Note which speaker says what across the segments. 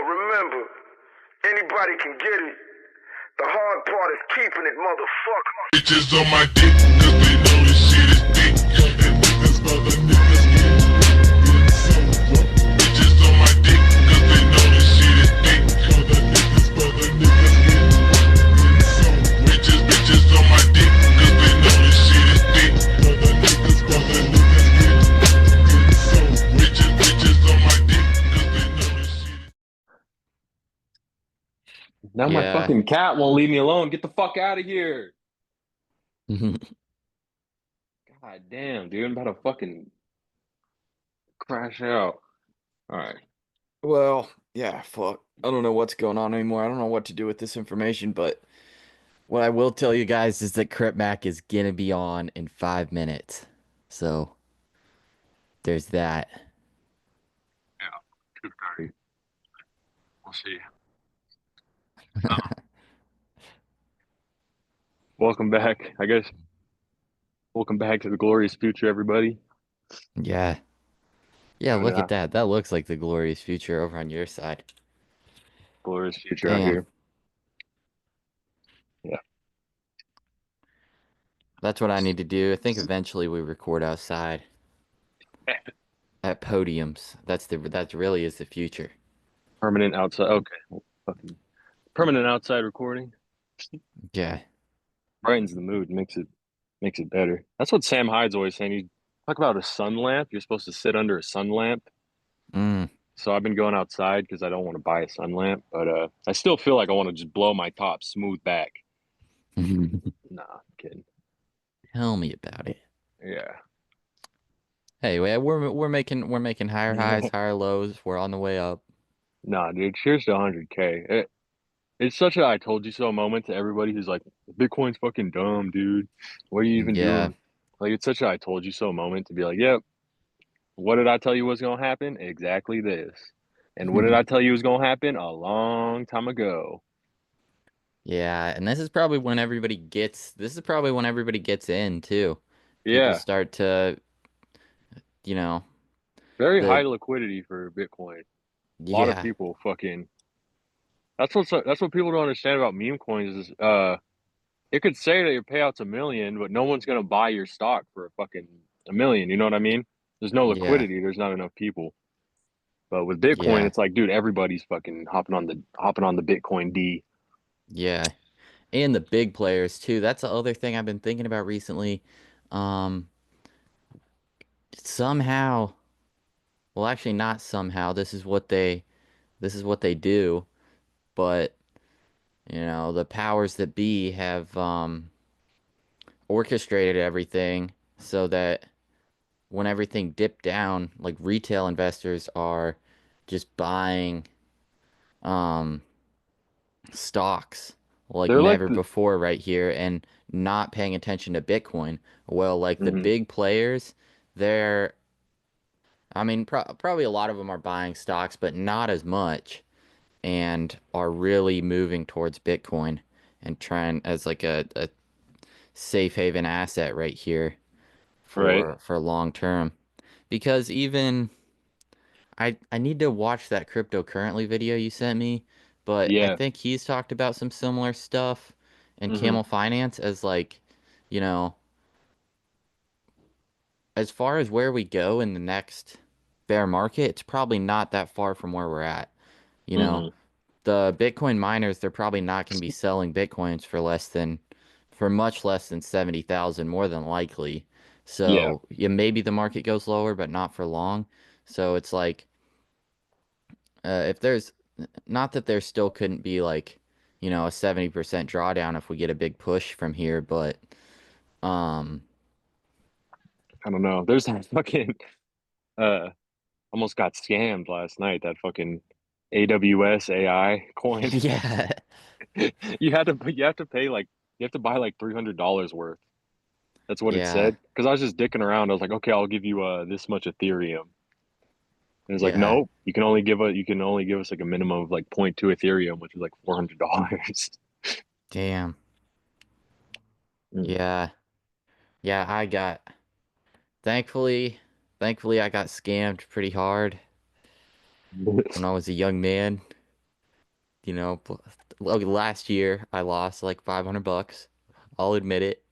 Speaker 1: remember, anybody can get it. The hard part is keeping it, motherfucker.
Speaker 2: Bitches on my dick, cause they know this shit is thick. And niggas mother niggas get so up. Bitches on my dick, cause they know this shit is thick. Mother niggas get so up. Bitches on my dick, cause they know this shit is thick. Mother niggas get so up. Bitches on my dick, cause they know this shit is.
Speaker 3: Now my fucking cat won't leave me alone. Get the fuck out of here. God damn, dude. I'm about to fucking crash out. All right.
Speaker 4: Well, yeah, fuck. I don't know what's going on anymore. I don't know what to do with this information, but what I will tell you guys is that Crip Mac is gonna be on in 5 minutes. So there's that.
Speaker 3: Yeah, 2:30. We'll see. Welcome back, I guess. Welcome back to the glorious future, everybody.
Speaker 4: Yeah. Yeah, look at that. That looks like the glorious future over on your side.
Speaker 3: Glorious future out here. Yeah.
Speaker 4: That's what I need to do. I think eventually we record outside. At podiums. That really is the future.
Speaker 3: Permanent outside. Okay. Fucking permanent outside recording.
Speaker 4: Yeah.
Speaker 3: Brightens the mood, makes it better. That's what Sam Hyde's always saying. You talk about a sun lamp. You're supposed to sit under a sun lamp. So I've been going outside because I don't want to buy a sun lamp, but I still feel like I want to just blow my top smooth back. Nah, I'm kidding.
Speaker 4: Tell me about it.
Speaker 3: Yeah.
Speaker 4: Hey, we're making higher highs, higher lows. We're on the way up.
Speaker 3: Nah, dude. Cheers to 100K. It's such a I told you so moment to everybody who's like, Bitcoin's fucking dumb, dude. What are you even doing? Like, it's such a I told you so moment to be like, yep. What did I tell you was going to happen? Exactly this. And what did I tell you was going to happen? A long time ago.
Speaker 4: Yeah, and this is probably when everybody gets in too.
Speaker 3: Yeah.
Speaker 4: People start to,
Speaker 3: very high liquidity for Bitcoin. A lot of people fucking. That's what people don't understand about meme coins is it could say that your payout's $1 million, but no one's gonna buy your stock for $1 million. You know what I mean? There's no liquidity. There's not enough people. But with Bitcoin, it's like, dude, everybody's fucking hopping on the Bitcoin D.
Speaker 4: Yeah, and the big players too. That's the other thing I've been thinking about recently. Somehow, well, actually, not somehow. This is what they do. But the powers that be have orchestrated everything so that when everything dipped down, like retail investors are just buying stocks like never before right here and not paying attention to Bitcoin. Well, like the big players, probably a lot of them are buying stocks, but not as much, and are really moving towards Bitcoin and trying as like a safe haven asset right here for long term. Because even I need to watch that cryptocurrently video you sent me, but I think he's talked about some similar stuff in Camel Finance as like, as far as where we go in the next bear market, it's probably not that far from where we're at. The Bitcoin miners, they're probably not going to be selling Bitcoins for much less than 70,000, more than likely. So maybe the market goes lower, but not for long. So it's like, if there's not that there still couldn't be like, a 70% drawdown if we get a big push from here, but
Speaker 3: I don't know. There's that fucking almost got scammed last night. That fucking AWS AI coin.
Speaker 4: Yeah.
Speaker 3: you have to pay like you have to buy like $300 worth. That's what it said. Because I was just dicking around. I was like, okay, I'll give you this much Ethereum. And it's like, nope, you can only give us like a minimum of like 0.2 Ethereum, which is like $400.
Speaker 4: Damn. Yeah. Yeah, thankfully I got scammed pretty hard when I was a young man. last year I lost like $500. I'll admit it.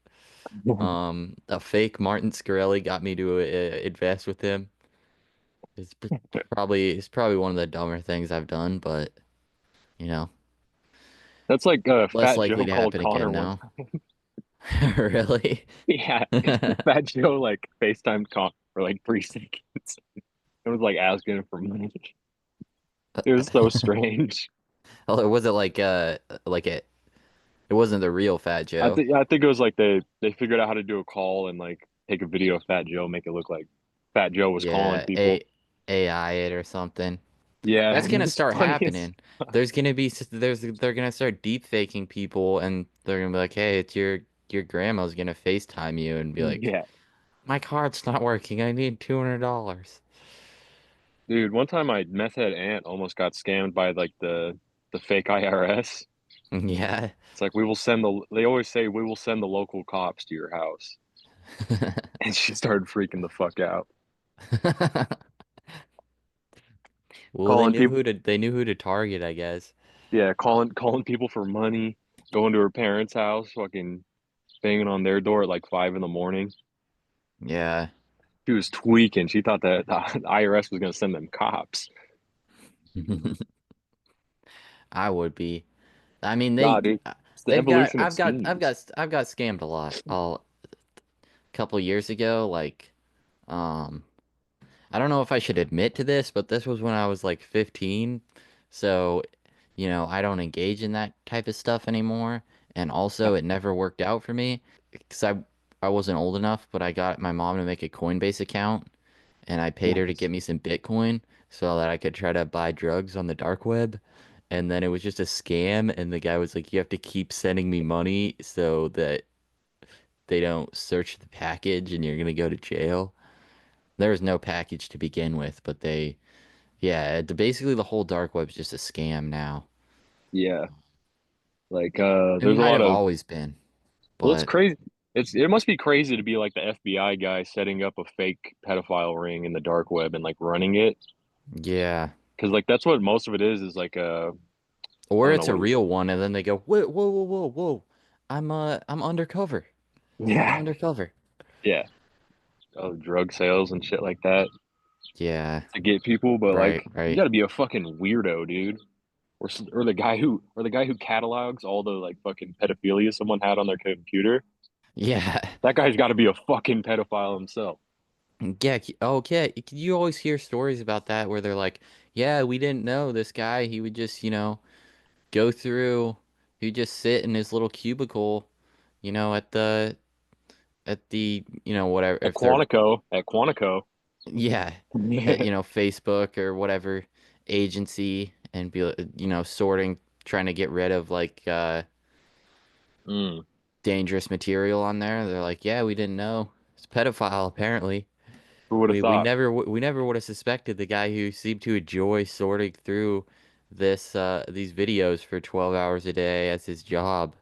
Speaker 4: A fake Martin Scarelli got me to invest with him. It's probably one of the dumber things I've done, but you know,
Speaker 3: That's like
Speaker 4: less
Speaker 3: Fat
Speaker 4: likely
Speaker 3: Joe
Speaker 4: to
Speaker 3: called
Speaker 4: happen
Speaker 3: Connor
Speaker 4: again
Speaker 3: one
Speaker 4: now.
Speaker 3: time.
Speaker 4: Really?
Speaker 3: Yeah, Fat Joe like FaceTimed Connor for like 3 seconds. It was like asking him for money. It was so strange.
Speaker 4: Oh, it wasn't like it wasn't the real Fat Joe.
Speaker 3: I think it was like they figured out how to do a call and like take a video of Fat Joe, make it look like Fat Joe was calling
Speaker 4: Yeah,
Speaker 3: people.
Speaker 4: AI it or something.
Speaker 3: Yeah,
Speaker 4: That's gonna
Speaker 3: it's
Speaker 4: start
Speaker 3: funny as
Speaker 4: happening. They're gonna start deep faking people, and they're gonna be like, "Hey, it's your grandma's gonna FaceTime you and be like,
Speaker 3: yeah.
Speaker 4: my card's not working. I need $200."
Speaker 3: Dude, one time my meth head aunt almost got scammed by like the fake IRS.
Speaker 4: Yeah.
Speaker 3: It's like we will send they always say we will send the local cops to your house. And she started freaking the fuck out.
Speaker 4: Well,
Speaker 3: Calling people
Speaker 4: they knew who to target, I guess.
Speaker 3: yeah, calling people for money, going to her parents' house, fucking banging on their door at like 5 in the morning.
Speaker 4: Yeah.
Speaker 3: She was tweaking. She thought that the IRS was gonna send them cops.
Speaker 4: I would be. I mean,
Speaker 3: Nah, dude. It's the
Speaker 4: they've got
Speaker 3: evolution of schemes.
Speaker 4: I've got scammed a lot. A couple years ago, um I don't know if I should admit to this, but this was when I was like 15. So, I don't engage in that type of stuff anymore. And also, it never worked out for me because I wasn't old enough, but I got my mom to make a Coinbase account and I paid her to
Speaker 3: Nice.
Speaker 4: get me some Bitcoin so that I could try to buy drugs on the dark web. And then it was just a scam. And the guy was like, you have to keep sending me money so that they don't search the package and you're going to go to jail. There was no package to begin with, but yeah, basically the whole dark web's just a scam now.
Speaker 3: Yeah. Like
Speaker 4: It
Speaker 3: there's a
Speaker 4: might
Speaker 3: lot
Speaker 4: have
Speaker 3: of
Speaker 4: always been,
Speaker 3: well it's
Speaker 4: but
Speaker 3: crazy. It must be crazy to be like the FBI guy setting up a fake pedophile ring in the dark web and like running it.
Speaker 4: yeah.
Speaker 3: Because like that's what most of it is like I
Speaker 4: Or
Speaker 3: don't know
Speaker 4: it's a
Speaker 3: what
Speaker 4: real one, and then they go, whoa, whoa, whoa, whoa, whoa. I'm undercover. I'm
Speaker 3: yeah.
Speaker 4: undercover.
Speaker 3: Yeah. Drug sales and shit like that
Speaker 4: Yeah,
Speaker 3: to get people, but
Speaker 4: right,
Speaker 3: like you
Speaker 4: right.
Speaker 3: got to be a fucking weirdo, dude. Or the guy who catalogs all the like fucking pedophilia someone had on their computer.
Speaker 4: Yeah.
Speaker 3: That guy's got to be a fucking pedophile himself.
Speaker 4: Yeah, okay. You always hear stories about that where they're like, yeah, we didn't know this guy. He would just, go through, he'd just sit in his little cubicle, at the whatever if they're
Speaker 3: At Quantico.
Speaker 4: yeah at
Speaker 3: Yeah.
Speaker 4: Facebook or whatever agency and be sorting trying to get rid of like
Speaker 3: Mm,
Speaker 4: dangerous material on there. They're like, yeah, we didn't know it's pedophile apparently.
Speaker 3: who would have thought?
Speaker 4: We never would have suspected the guy who seemed to enjoy sorting through these videos for 12 hours a day as his job.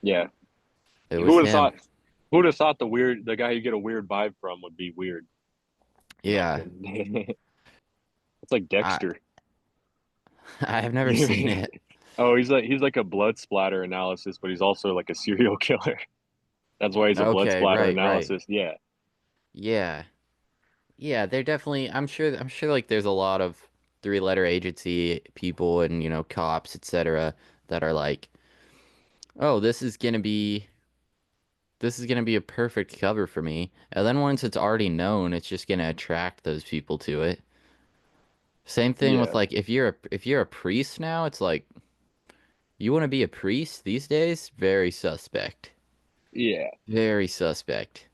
Speaker 3: Yeah.
Speaker 4: It
Speaker 3: Who
Speaker 4: was
Speaker 3: would have
Speaker 4: him.
Speaker 3: thought? Who would have thought the guy you get a weird vibe from would be weird? You know,
Speaker 4: Yeah.
Speaker 3: it's like
Speaker 4: I
Speaker 3: Dexter.
Speaker 4: I have never seen it.
Speaker 3: Oh, he's like a blood splatter analysis, but he's also like a serial killer. That's why he's a blood
Speaker 4: Okay,
Speaker 3: splatter
Speaker 4: right, right.
Speaker 3: analysis. Yeah.
Speaker 4: Yeah. Yeah, they're definitely I'm sure like there's a lot of three-letter agency people and, cops, etc. that are like, "Oh, this is gonna be a perfect cover for me." And then once it's already known, it's just gonna attract those people to it. Same thing with
Speaker 3: Yeah.
Speaker 4: like if you're a priest now, it's like you want to be a priest these days? Very suspect.
Speaker 3: Yeah.
Speaker 4: Very suspect.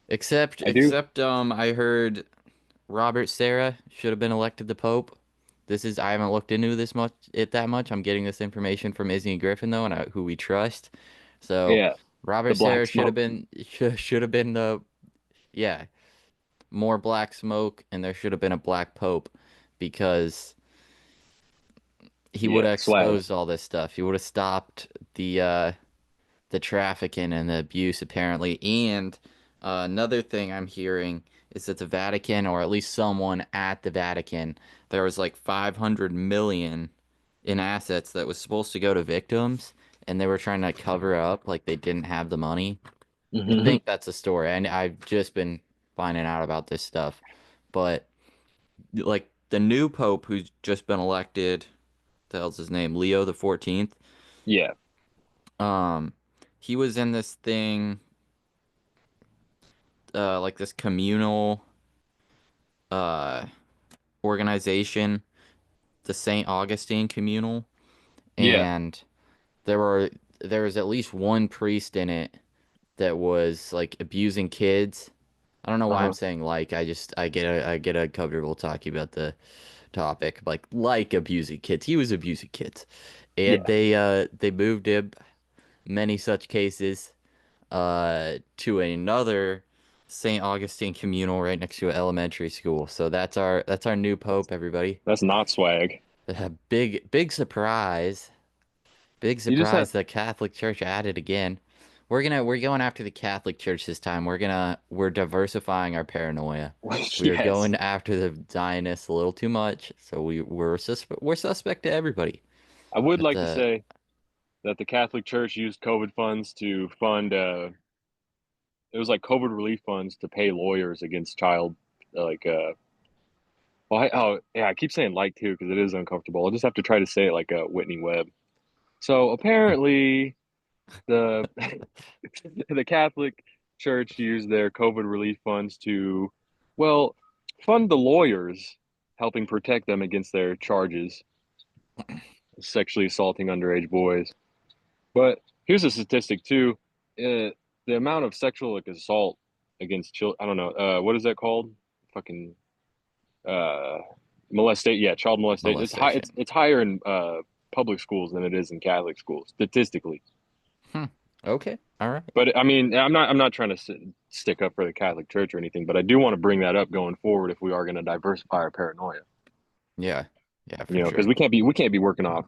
Speaker 4: Except
Speaker 3: I do.
Speaker 4: except I heard Robert Sarah should have been elected the Pope. I haven't looked into that much. I'm getting this information from Izzy and Griffin though, and who we trust. So
Speaker 3: Yeah. The
Speaker 4: Robert
Speaker 3: black
Speaker 4: Sarah should have
Speaker 3: smoke.
Speaker 4: been should have been the yeah more black smoke, and there should have been a black Pope because he would
Speaker 3: Yeah.
Speaker 4: have
Speaker 3: Swag.
Speaker 4: exposed all this stuff. He would have stopped the trafficking and the abuse apparently. And another thing I'm hearing is that the Vatican, or at least someone at the Vatican, there was like 500 million in assets that was supposed to go to victims, and they were trying to cover up like they didn't have the money. I
Speaker 3: Hmm.
Speaker 4: think that's a story, and I've just been finding out about this stuff. But like the new pope who's just been elected, the hell's his name? Leo the 14th.
Speaker 3: Yeah.
Speaker 4: Um, he was in this thing, like this communal uh organization, the St. Augustine Communal,
Speaker 3: Yeah.
Speaker 4: and there were there was at least one priest in it that was like abusing kids. I don't know why I'm
Speaker 3: Uh-huh.
Speaker 4: saying like. I get uncomfortable talking about the topic like abusing kids. He was abusing kids, and
Speaker 3: Yeah.
Speaker 4: they moved him many such cases to another St. Augustine communal right next to an elementary school. So that's our new pope, everybody.
Speaker 3: That's not swag.
Speaker 4: Big surprise. Big
Speaker 3: You just have
Speaker 4: surprise the Catholic Church at it again. We're going after the Catholic Church this time. We're diversifying our paranoia. We are
Speaker 3: yes.
Speaker 4: going after the Zionists a little too much, so we're suspect to everybody.
Speaker 3: I would
Speaker 4: But
Speaker 3: like to
Speaker 4: the
Speaker 3: say that the Catholic Church used COVID funds to fund it was like COVID relief funds to pay lawyers against child like well oh yeah, I keep saying like too because it is uncomfortable. I'll just have to try to say it like Whitney Webb. So apparently the the Catholic Church used their COVID relief funds to, well, fund the lawyers helping protect them against their charges of sexually assaulting underage boys. But here's a statistic too: the amount of sexual like assault against children. I don't know. What is that called? Fucking uh, molestation. Yeah, child molestation. It's high.
Speaker 4: molestation.
Speaker 3: It's higher in public schools than it is in Catholic schools statistically.
Speaker 4: Hmm. Okay. All right.
Speaker 3: But I mean, I'm not trying to stick up for the Catholic Church or anything, but I do want to bring that up going forward if we are going to diversify our paranoia.
Speaker 4: Yeah. Yeah,
Speaker 3: You
Speaker 4: for
Speaker 3: know, because
Speaker 4: sure.
Speaker 3: we can't be working off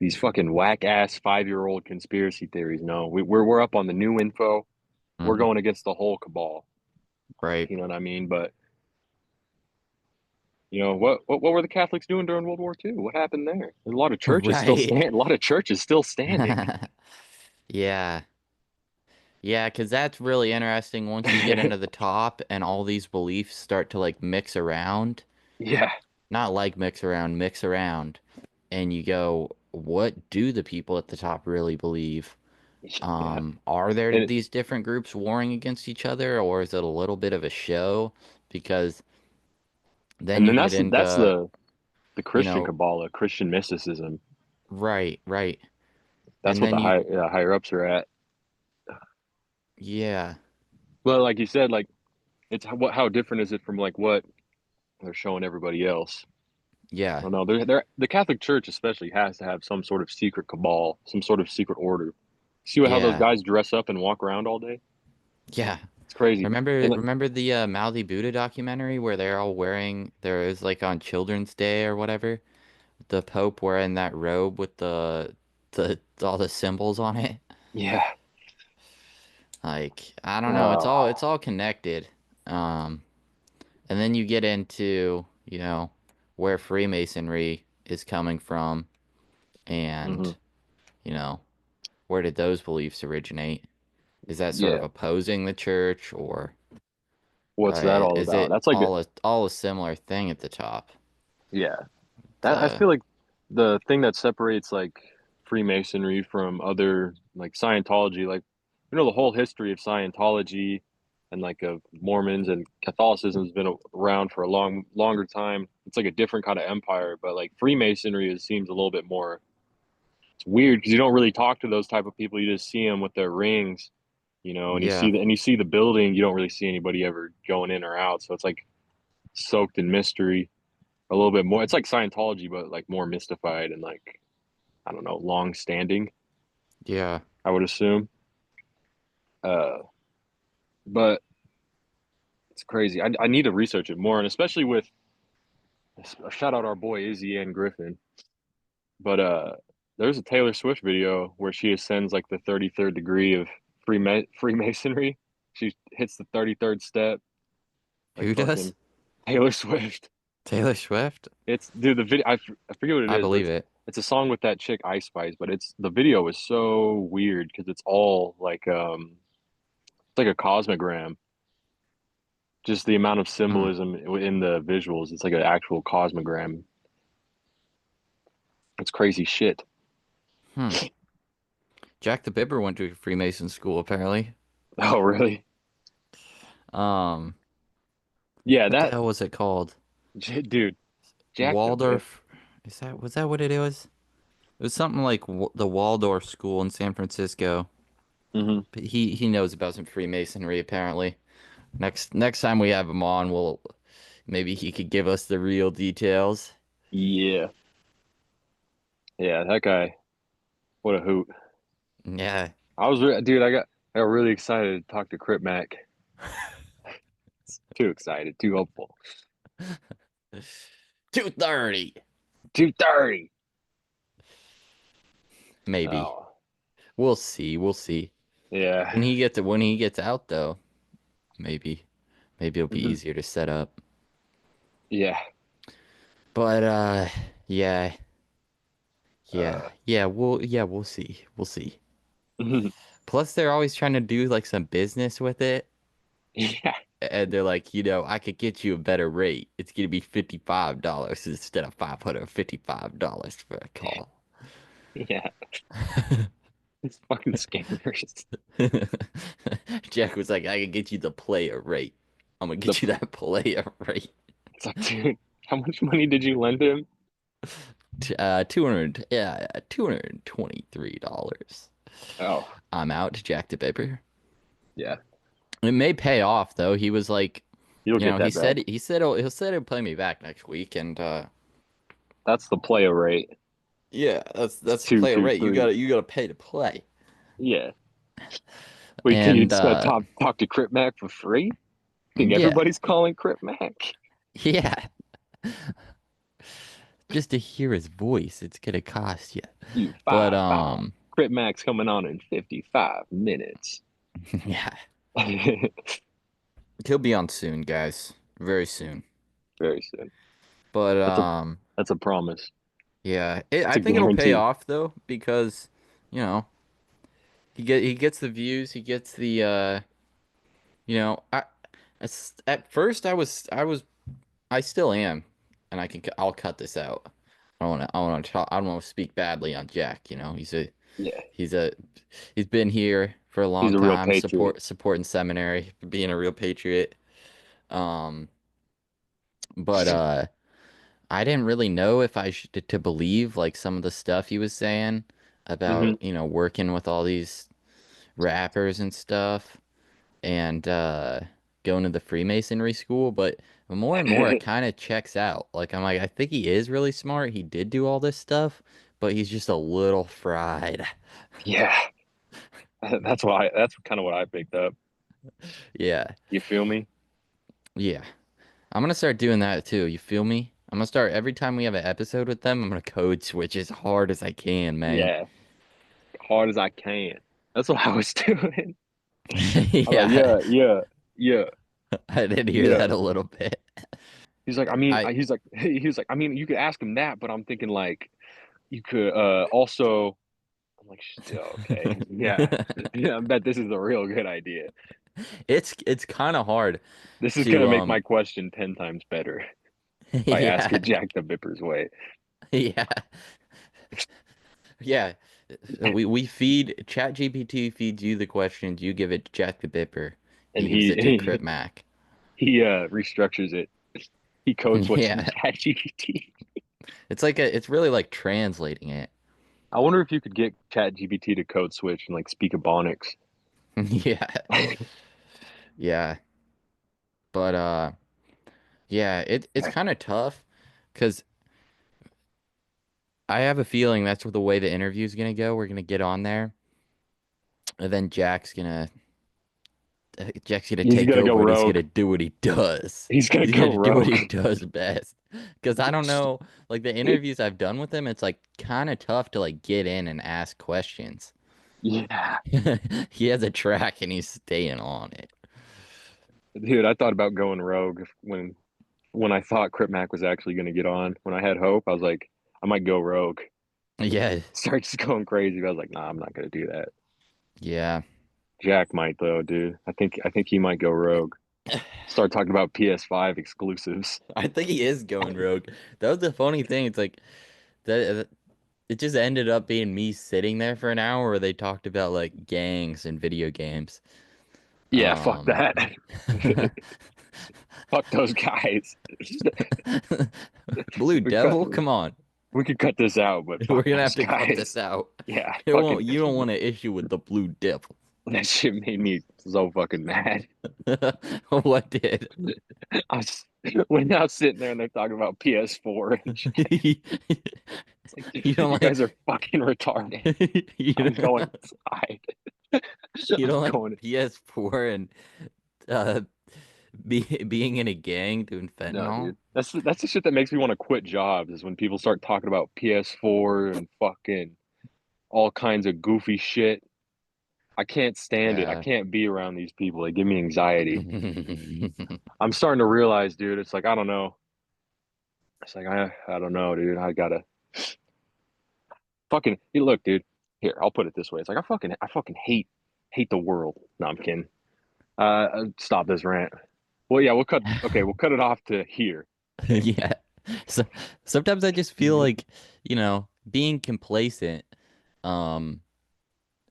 Speaker 3: these fucking whack ass 5-year-old conspiracy theories. No, we're up on the new info. We're
Speaker 4: Hmm.
Speaker 3: going against the whole cabal.
Speaker 4: Right.
Speaker 3: You know what I mean? But what were the Catholics doing during World War II? What happened there? There's a lot of churches still
Speaker 4: Right.
Speaker 3: stand. A lot of churches still standing.
Speaker 4: Yeah. Yeah, because that's really interesting once you get into the top and all these beliefs start to like mix around.
Speaker 3: Yeah,
Speaker 4: Not like mix around. And you go, what do the people at the top really believe?
Speaker 3: yeah,
Speaker 4: Are there
Speaker 3: and
Speaker 4: these different groups warring against each other, or is it a little bit of a show? Because then
Speaker 3: and
Speaker 4: you
Speaker 3: then
Speaker 4: get
Speaker 3: that's
Speaker 4: into,
Speaker 3: the
Speaker 4: you
Speaker 3: Christian
Speaker 4: know,
Speaker 3: Kabbalah, Christian mysticism.
Speaker 4: right, right.
Speaker 3: That's
Speaker 4: And
Speaker 3: what
Speaker 4: then
Speaker 3: the
Speaker 4: you,
Speaker 3: higher ups are at.
Speaker 4: yeah,
Speaker 3: Well, like you said, like it's how different is it from like what they're showing everybody else? I
Speaker 4: yeah,
Speaker 3: don't know. The Catholic Church especially has to have some sort of secret cabal, some sort of secret order. See how those
Speaker 4: yeah,
Speaker 3: guys dress up and walk around all day?
Speaker 4: yeah.
Speaker 3: It's crazy. And
Speaker 4: Remember the Mouthy Buddha documentary where they're all wearing, there is like on Children's Day or whatever, the Pope wearing that robe with the all the symbols on it.
Speaker 3: yeah,
Speaker 4: Like, I don't know,
Speaker 3: uh,
Speaker 4: it's all connected. Um, and then you get into, where Freemasonry is coming from
Speaker 3: hmm
Speaker 4: and, you know, where did those beliefs originate? Is that sort of
Speaker 3: yeah.
Speaker 4: opposing the church or
Speaker 3: What's that all
Speaker 4: is
Speaker 3: about?
Speaker 4: it
Speaker 3: That's like,
Speaker 4: all a similar thing at the top?
Speaker 3: yeah. That I
Speaker 4: The
Speaker 3: feel like the thing that separates like Freemasonry from other like Scientology, like the whole history of Scientology and like of Mormons and Catholicism has been around for a longer time. It's like a different kind of empire, but like Freemasonry seems a little bit more. It's weird because you don't really talk to those type of people. You just see them with their rings, and
Speaker 4: yeah,
Speaker 3: you see the building. You don't really see anybody ever going in or out. So it's like soaked in mystery a little bit more. It's like Scientology, but like more mystified and like I don't know, long standing.
Speaker 4: yeah.
Speaker 3: I would assume. Uh, but it's crazy. I need to research it more, and especially with shout out our boy Izzy Ann Griffin. But there's a Taylor Swift video where she ascends like the 33rd degree of Freemasonry. She hits the 33rd step, like
Speaker 4: Who does?
Speaker 3: fucking Taylor Swift.
Speaker 4: Taylor Swift?
Speaker 3: It's dude, the video. I forget what it
Speaker 4: I
Speaker 3: is, but
Speaker 4: believe it.
Speaker 3: it's a song with that chick Ice Spice. But it's the video is so weird because it's all like it's like a cosmogram. Just the amount of
Speaker 4: Hmm.
Speaker 3: symbolism in the visuals. It's like an actual cosmogram. It's crazy shit.
Speaker 4: Hmm. Jack the Bipper went to Freemason school, apparently.
Speaker 3: Oh, really?
Speaker 4: Um,
Speaker 3: Yeah,
Speaker 4: what the
Speaker 3: that
Speaker 4: hell was it called?
Speaker 3: dude, Jack the Bip.
Speaker 4: Waldorf. Was that what it is? It was something like the Waldorf School in San Francisco.
Speaker 3: Hmm.
Speaker 4: But he knows about some Freemasonry, apparently. Next time we have him on, we'll maybe he could give us the real details.
Speaker 3: Yeah, yeah, that guy. What a hoot!
Speaker 4: Yeah.
Speaker 3: Dude. I got really excited to talk to Crip Mac. Too excited, too hopeful.
Speaker 4: 2:30.
Speaker 3: 2:30.
Speaker 4: Maybe.
Speaker 3: Oh,
Speaker 4: We'll see. We'll see.
Speaker 3: yeah.
Speaker 4: When he gets out though, maybe it'll be
Speaker 3: Hmm.
Speaker 4: easier to set up.
Speaker 3: Yeah.
Speaker 4: But yeah.
Speaker 3: Uh,
Speaker 4: We'll see. We'll see. Plus they're always trying to do like some business with it.
Speaker 3: yeah.
Speaker 4: And they're like, I could get you a better rate. It's gonna be $55 instead of $555 for a call.
Speaker 3: Yeah. It's fucking scammers.
Speaker 4: Jack was like, I can get you the player rate. I'm gonna
Speaker 3: The
Speaker 4: get you that player rate.
Speaker 3: It's like, dude, how much money did you lend him?
Speaker 4: 223.
Speaker 3: Oh,
Speaker 4: I'm out, Jack the Paper.
Speaker 3: yeah.
Speaker 4: It may pay off though. He was like,
Speaker 3: You'll get
Speaker 4: he
Speaker 3: that back.
Speaker 4: said he'll play me back next week, and
Speaker 3: That's the player rate.
Speaker 4: yeah,
Speaker 3: It's
Speaker 4: that's the
Speaker 3: two,
Speaker 4: player
Speaker 3: two,
Speaker 4: rate.
Speaker 3: three.
Speaker 4: You gotta pay to play.
Speaker 3: Yeah. Wait, can you
Speaker 4: And
Speaker 3: just talk to Crip Mac for free? Think
Speaker 4: yeah,
Speaker 3: everybody's calling Crip Mac?
Speaker 4: yeah, just to hear his voice, it's gonna cost you.
Speaker 3: You
Speaker 4: But
Speaker 3: 5-5. Crip Mac's coming on in 55 minutes.
Speaker 4: yeah,
Speaker 3: Very
Speaker 4: he'll be on soon, guys, very soon.
Speaker 3: soon.
Speaker 4: But
Speaker 3: That's a that's a promise.
Speaker 4: yeah,
Speaker 3: It's
Speaker 4: I
Speaker 3: a
Speaker 4: think it'll pay
Speaker 3: guarantee.
Speaker 4: off though because you know he gets the views, he gets the at first I still am, and I'll cut this out. I don't want to speak badly on Jack.
Speaker 3: Yeah.
Speaker 4: He's a he's been here for a
Speaker 3: He's
Speaker 4: long
Speaker 3: a real
Speaker 4: time,
Speaker 3: patriot.
Speaker 4: supporting Seminary, being a real patriot. Um, but I didn't really know if I should to believe like some of the stuff he was saying
Speaker 3: Hmm.
Speaker 4: about working with all these rappers and stuff, and going to the Freemasonry school, but more and more it kind of checks out. Like I'm like, I think he is really smart. He did do all this stuff, but he's just a little fried.
Speaker 3: Yeah. That's kind of what I picked up.
Speaker 4: Yeah.
Speaker 3: You feel me?
Speaker 4: Yeah. I'm gonna start doing that too. You feel me? I'm gonna start every time we have an episode with them, I'm gonna code switch as hard as I can, man.
Speaker 3: Yeah. Hard as I can. That's what I was doing. I'm like,
Speaker 4: Yeah.
Speaker 3: yeah, yeah, yeah,
Speaker 4: I did hear
Speaker 3: yeah.
Speaker 4: that a little bit.
Speaker 3: He's like, I mean,
Speaker 4: I
Speaker 3: he's like, I mean, you could ask him that, but I'm thinking like you could also. I'm like, okay, yeah, yeah. I bet this is a real good idea.
Speaker 4: it's kind of hard
Speaker 3: This is gonna
Speaker 4: to
Speaker 3: make my question 10 times better if I ask
Speaker 4: yeah.
Speaker 3: it Jack the Bipper's way.
Speaker 4: Yeah. Yeah. We feed ChatGPT feeds you the questions, you give it to Jack the Bipper.
Speaker 3: And
Speaker 4: He gives it to Crip Mac.
Speaker 3: he restructures it. He code switches
Speaker 4: Yeah.
Speaker 3: ChatGPT.
Speaker 4: It's really like translating it.
Speaker 3: I wonder if you could get ChatGPT to code switch and like speak Ebonics.
Speaker 4: Yeah. Yeah. But yeah, it's kind of tough because I have a feeling that's the way the interview's gonna go. We're gonna get on there, and then Jack's gonna
Speaker 3: He's
Speaker 4: take
Speaker 3: gonna go
Speaker 4: over and he's
Speaker 3: rogue.
Speaker 4: gonna do what he does.
Speaker 3: He's gonna
Speaker 4: He's
Speaker 3: go
Speaker 4: gonna do what
Speaker 3: rogue.
Speaker 4: he does best. Because I don't know, like the interviews I've done with him, it's like kind of tough to like get in and ask questions.
Speaker 3: Yeah.
Speaker 4: He has a track and he's staying on it.
Speaker 3: Dude, I thought about going rogue when when I thought Crip Mac was actually going to get on, when I had hope, I was like, I might go rogue.
Speaker 4: Yeah.
Speaker 3: Start just going crazy. But I was like, nah, I'm not going to do that.
Speaker 4: Yeah.
Speaker 3: Jack might though, dude. I think he might go rogue. Start talking about PS5 exclusives.
Speaker 4: I think he is going rogue. That was the funny thing. It's like that it just ended up being me sitting there for an hour where they talked about like gangs and video games.
Speaker 3: Yeah, fuck
Speaker 4: Um
Speaker 3: that. Fuck those guys.
Speaker 4: Blue
Speaker 3: We cut.
Speaker 4: Devil, come on.
Speaker 3: We could cut this out, but
Speaker 4: We're
Speaker 3: fuck
Speaker 4: gonna have
Speaker 3: those
Speaker 4: to cut this
Speaker 3: guys.
Speaker 4: out.
Speaker 3: Yeah,
Speaker 4: It won't
Speaker 3: fucking.
Speaker 4: you don't want to issue with the Blue Devil.
Speaker 3: That shit made me so fucking mad.
Speaker 4: What did?
Speaker 3: I was when I was sitting there and they're talking about PS4 and shit. It's like,
Speaker 4: You don't
Speaker 3: you
Speaker 4: like
Speaker 3: guys are fucking retarded.
Speaker 4: you
Speaker 3: I'm going
Speaker 4: don't,
Speaker 3: inside.
Speaker 4: you
Speaker 3: I'm
Speaker 4: don't like
Speaker 3: going.
Speaker 4: PS4 and uh being in a gang doing
Speaker 3: No,
Speaker 4: fentanyl?
Speaker 3: dude. That's the shit that makes me want to quit jobs is when people start talking about PS4 and fucking all kinds of goofy shit. I can't stand it. I
Speaker 4: Yeah.
Speaker 3: can't be around these people. They give me anxiety. I'm starting to realize, dude, it's like I don't know. It's like I don't know, dude. I gotta fucking look, dude. Here, I'll put it this way. It's like I fucking hate the world. No, I'm kidding. Stop this rant. Well, yeah, we'll cut it off to here. Okay.
Speaker 4: Yeah. So sometimes I just feel like, being complacent, um,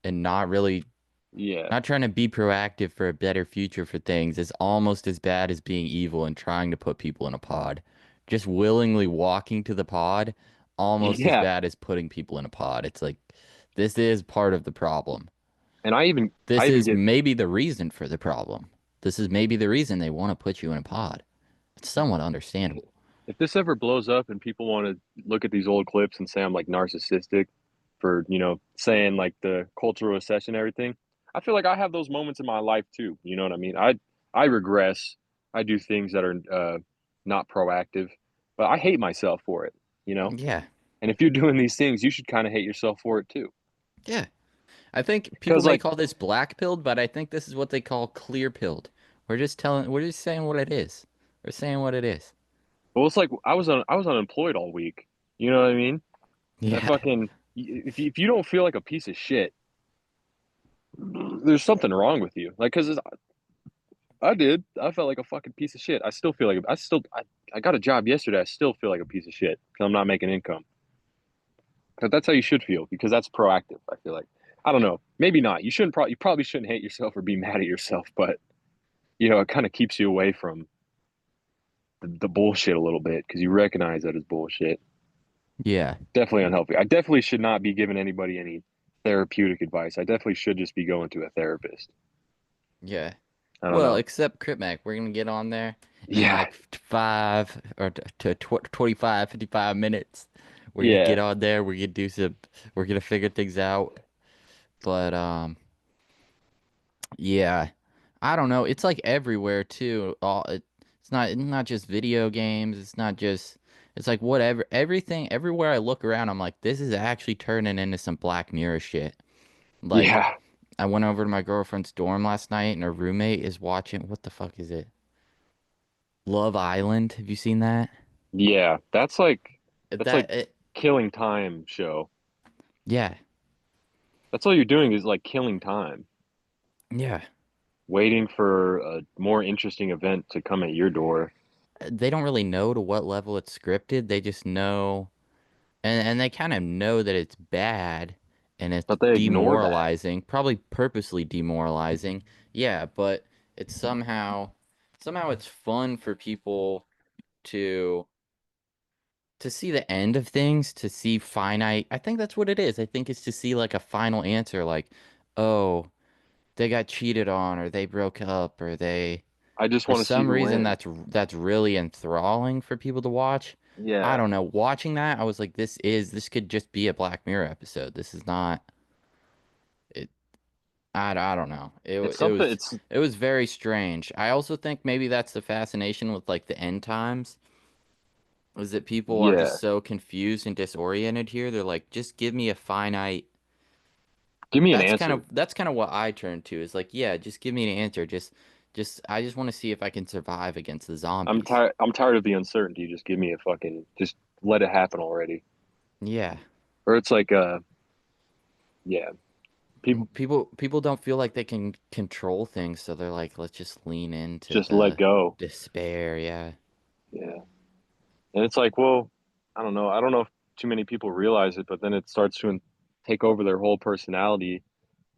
Speaker 4: and
Speaker 3: Yeah.
Speaker 4: not trying to be proactive for a better future for things is almost as bad as being evil and trying to put people in a pod. Just willingly walking to the pod, almost as
Speaker 3: Yeah.
Speaker 4: bad as putting people in a pod. It's like this is part of the problem.
Speaker 3: And I
Speaker 4: This
Speaker 3: even
Speaker 4: is
Speaker 3: get
Speaker 4: maybe the reason for the problem. This is maybe the reason they want to put you in a pod. It's somewhat understandable.
Speaker 3: if this ever blows up and people want to look at these old clips and say I'm like narcissistic for, saying like the cultural recession and everything, I feel like I have those moments in my life too. You know what I mean? I regress. I do things that are not proactive, but I hate myself for it, you know?
Speaker 4: Yeah.
Speaker 3: And if you're doing these things, you should kind of hate yourself for it too.
Speaker 4: Yeah. I think people
Speaker 3: Because
Speaker 4: may
Speaker 3: like,
Speaker 4: call this black pilled, but I think this is what they call clear pilled. We're just saying what it is. We're saying what it is.
Speaker 3: well, it's like I was unemployed all week. You know what I mean? That
Speaker 4: Yeah.
Speaker 3: fucking if you don't feel like a piece of shit, there's something wrong with you. Like, cause I did. I felt like a fucking piece of shit. I still feel like I got a job yesterday. I still feel like a piece of shit because I'm not making income. But that's how you should feel because that's proactive. I feel like I don't know. Maybe not. You probably shouldn't hate yourself or be mad at yourself. But it kind of keeps you away from the bullshit a little bit because you recognize that it's bullshit.
Speaker 4: Yeah.
Speaker 3: Definitely unhealthy. I definitely should not be giving anybody any therapeutic advice. I definitely should just be going to a therapist.
Speaker 4: Yeah.
Speaker 3: I don't
Speaker 4: Well,
Speaker 3: know.
Speaker 4: except Critmac, we're gonna get on there in
Speaker 3: Yeah,
Speaker 4: like 25 55 minutes. We're gonna
Speaker 3: yeah,
Speaker 4: get on there. We're gonna figure things out. But yeah, I don't know. It's like everywhere too. It's not just video games. It's not just. It's like whatever. Everything. Everywhere I look around, I'm like, this is actually turning into some Black Mirror shit. Like,
Speaker 3: yeah,
Speaker 4: I went over to my girlfriend's dorm last night, and her roommate is watching. What the fuck is it? Love Island. Have you seen that?
Speaker 3: yeah. That's like
Speaker 4: It,
Speaker 3: killing time show.
Speaker 4: yeah,
Speaker 3: That's all you're doing is like killing time,
Speaker 4: yeah.
Speaker 3: waiting for a more interesting event to come at your door.
Speaker 4: They don't really know to what level it's scripted. They just know. And they kind of know that it's bad and it's
Speaker 3: But they ignore that.
Speaker 4: demoralizing, probably purposely demoralizing. Yeah, but it's somehow it's fun for people to see the end of things, to see finite. I think that's what it is. I think it's to see like a final answer like, "Oh, they got cheated on or they broke up or they
Speaker 3: I just
Speaker 4: for
Speaker 3: want to see
Speaker 4: some
Speaker 3: who
Speaker 4: reason
Speaker 3: wins.
Speaker 4: that's really enthralling for people to watch. I
Speaker 3: Yeah,
Speaker 4: don't know. Watching that, I was like, this could just be a Black Mirror episode. This is not it. I don't know.
Speaker 3: it's something. It's
Speaker 4: It was very strange. I also think maybe that's the fascination with like the end times, is that people are just
Speaker 3: yeah.
Speaker 4: so confused and disoriented here. They're like, just give me a finite.
Speaker 3: Give me an answer.
Speaker 4: That's kind of what I turn to is like, yeah, just give me an answer. Just I just want to see if I can survive against the
Speaker 3: I'm
Speaker 4: zombies.
Speaker 3: tired. I'm tired of the uncertainty. Just give me a fucking. Just let it happen already.
Speaker 4: Yeah.
Speaker 3: Or it's like yeah. People
Speaker 4: People don't feel like they can control things, so they're like, let's just lean into
Speaker 3: just let
Speaker 4: the
Speaker 3: go.
Speaker 4: despair. Yeah.
Speaker 3: Yeah. And it's like, well, I don't know. I don't know if too many people realize it, but then it starts to take over their whole personality.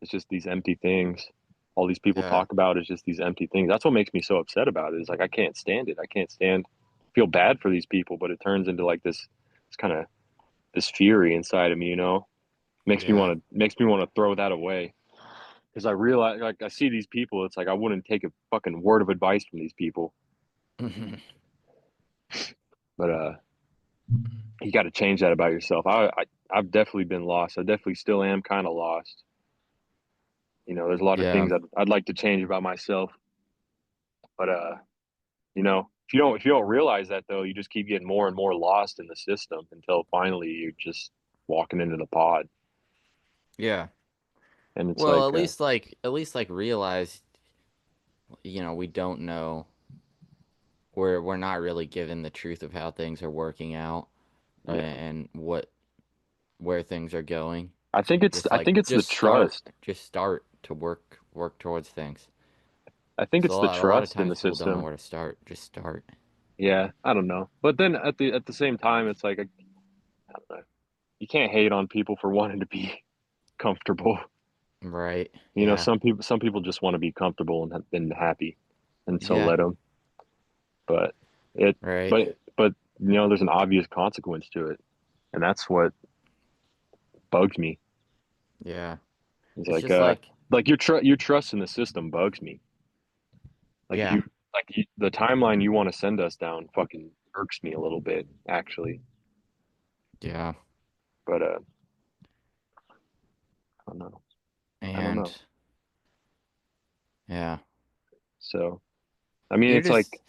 Speaker 3: It's just these empty things. All these people
Speaker 4: Yeah.
Speaker 3: talk about is just these empty things. That's what makes me so upset about it. Is like I can't stand it. I can't stand feel bad for these people, but it turns into like this kind of this fury inside of me, you know?
Speaker 4: Yeah.
Speaker 3: Makes me want to throw that away. Because I realize like I see these people, it's like I wouldn't take a fucking word of advice from these people. But you got to change that about yourself. I've definitely been lost. I definitely still am kind of lost. You know, there's a lot of
Speaker 4: Yeah.
Speaker 3: things I'd like to change about myself, but you know, if you don't realize that though, you just keep getting more and more lost in the system until finally you're just walking into the pod,
Speaker 4: Yeah.
Speaker 3: and it's
Speaker 4: Well,
Speaker 3: like,
Speaker 4: at least like realize, we don't know. We're not really given the truth of how things are working out,
Speaker 3: yeah,
Speaker 4: and where things are going. Just
Speaker 3: I
Speaker 4: like
Speaker 3: think it's the trust.
Speaker 4: just start to work towards things.
Speaker 3: I think
Speaker 4: So
Speaker 3: it's the
Speaker 4: a lot of
Speaker 3: trust in
Speaker 4: times
Speaker 3: the
Speaker 4: people don't know
Speaker 3: system.
Speaker 4: where to start. Just start.
Speaker 3: Yeah, I don't know, but then at the same time, it's like I don't know. You can't hate on people for wanting to be comfortable.
Speaker 4: Right.
Speaker 3: You know,
Speaker 4: Yeah.
Speaker 3: some people just want to be comfortable and happy, and so
Speaker 4: Yeah.
Speaker 3: let them. But it,
Speaker 4: Right.
Speaker 3: but you know, there's an obvious consequence to it, and that's what bugs me.
Speaker 4: Yeah.
Speaker 3: It's
Speaker 4: It's just like,
Speaker 3: like your trust in the system bugs me. Like
Speaker 4: yeah.
Speaker 3: the timeline you want to send us down fucking irks me a little bit, actually.
Speaker 4: Yeah.
Speaker 3: But I don't know. I don't
Speaker 4: And
Speaker 3: know.
Speaker 4: yeah.
Speaker 3: So I mean,
Speaker 4: You're
Speaker 3: it's like
Speaker 4: just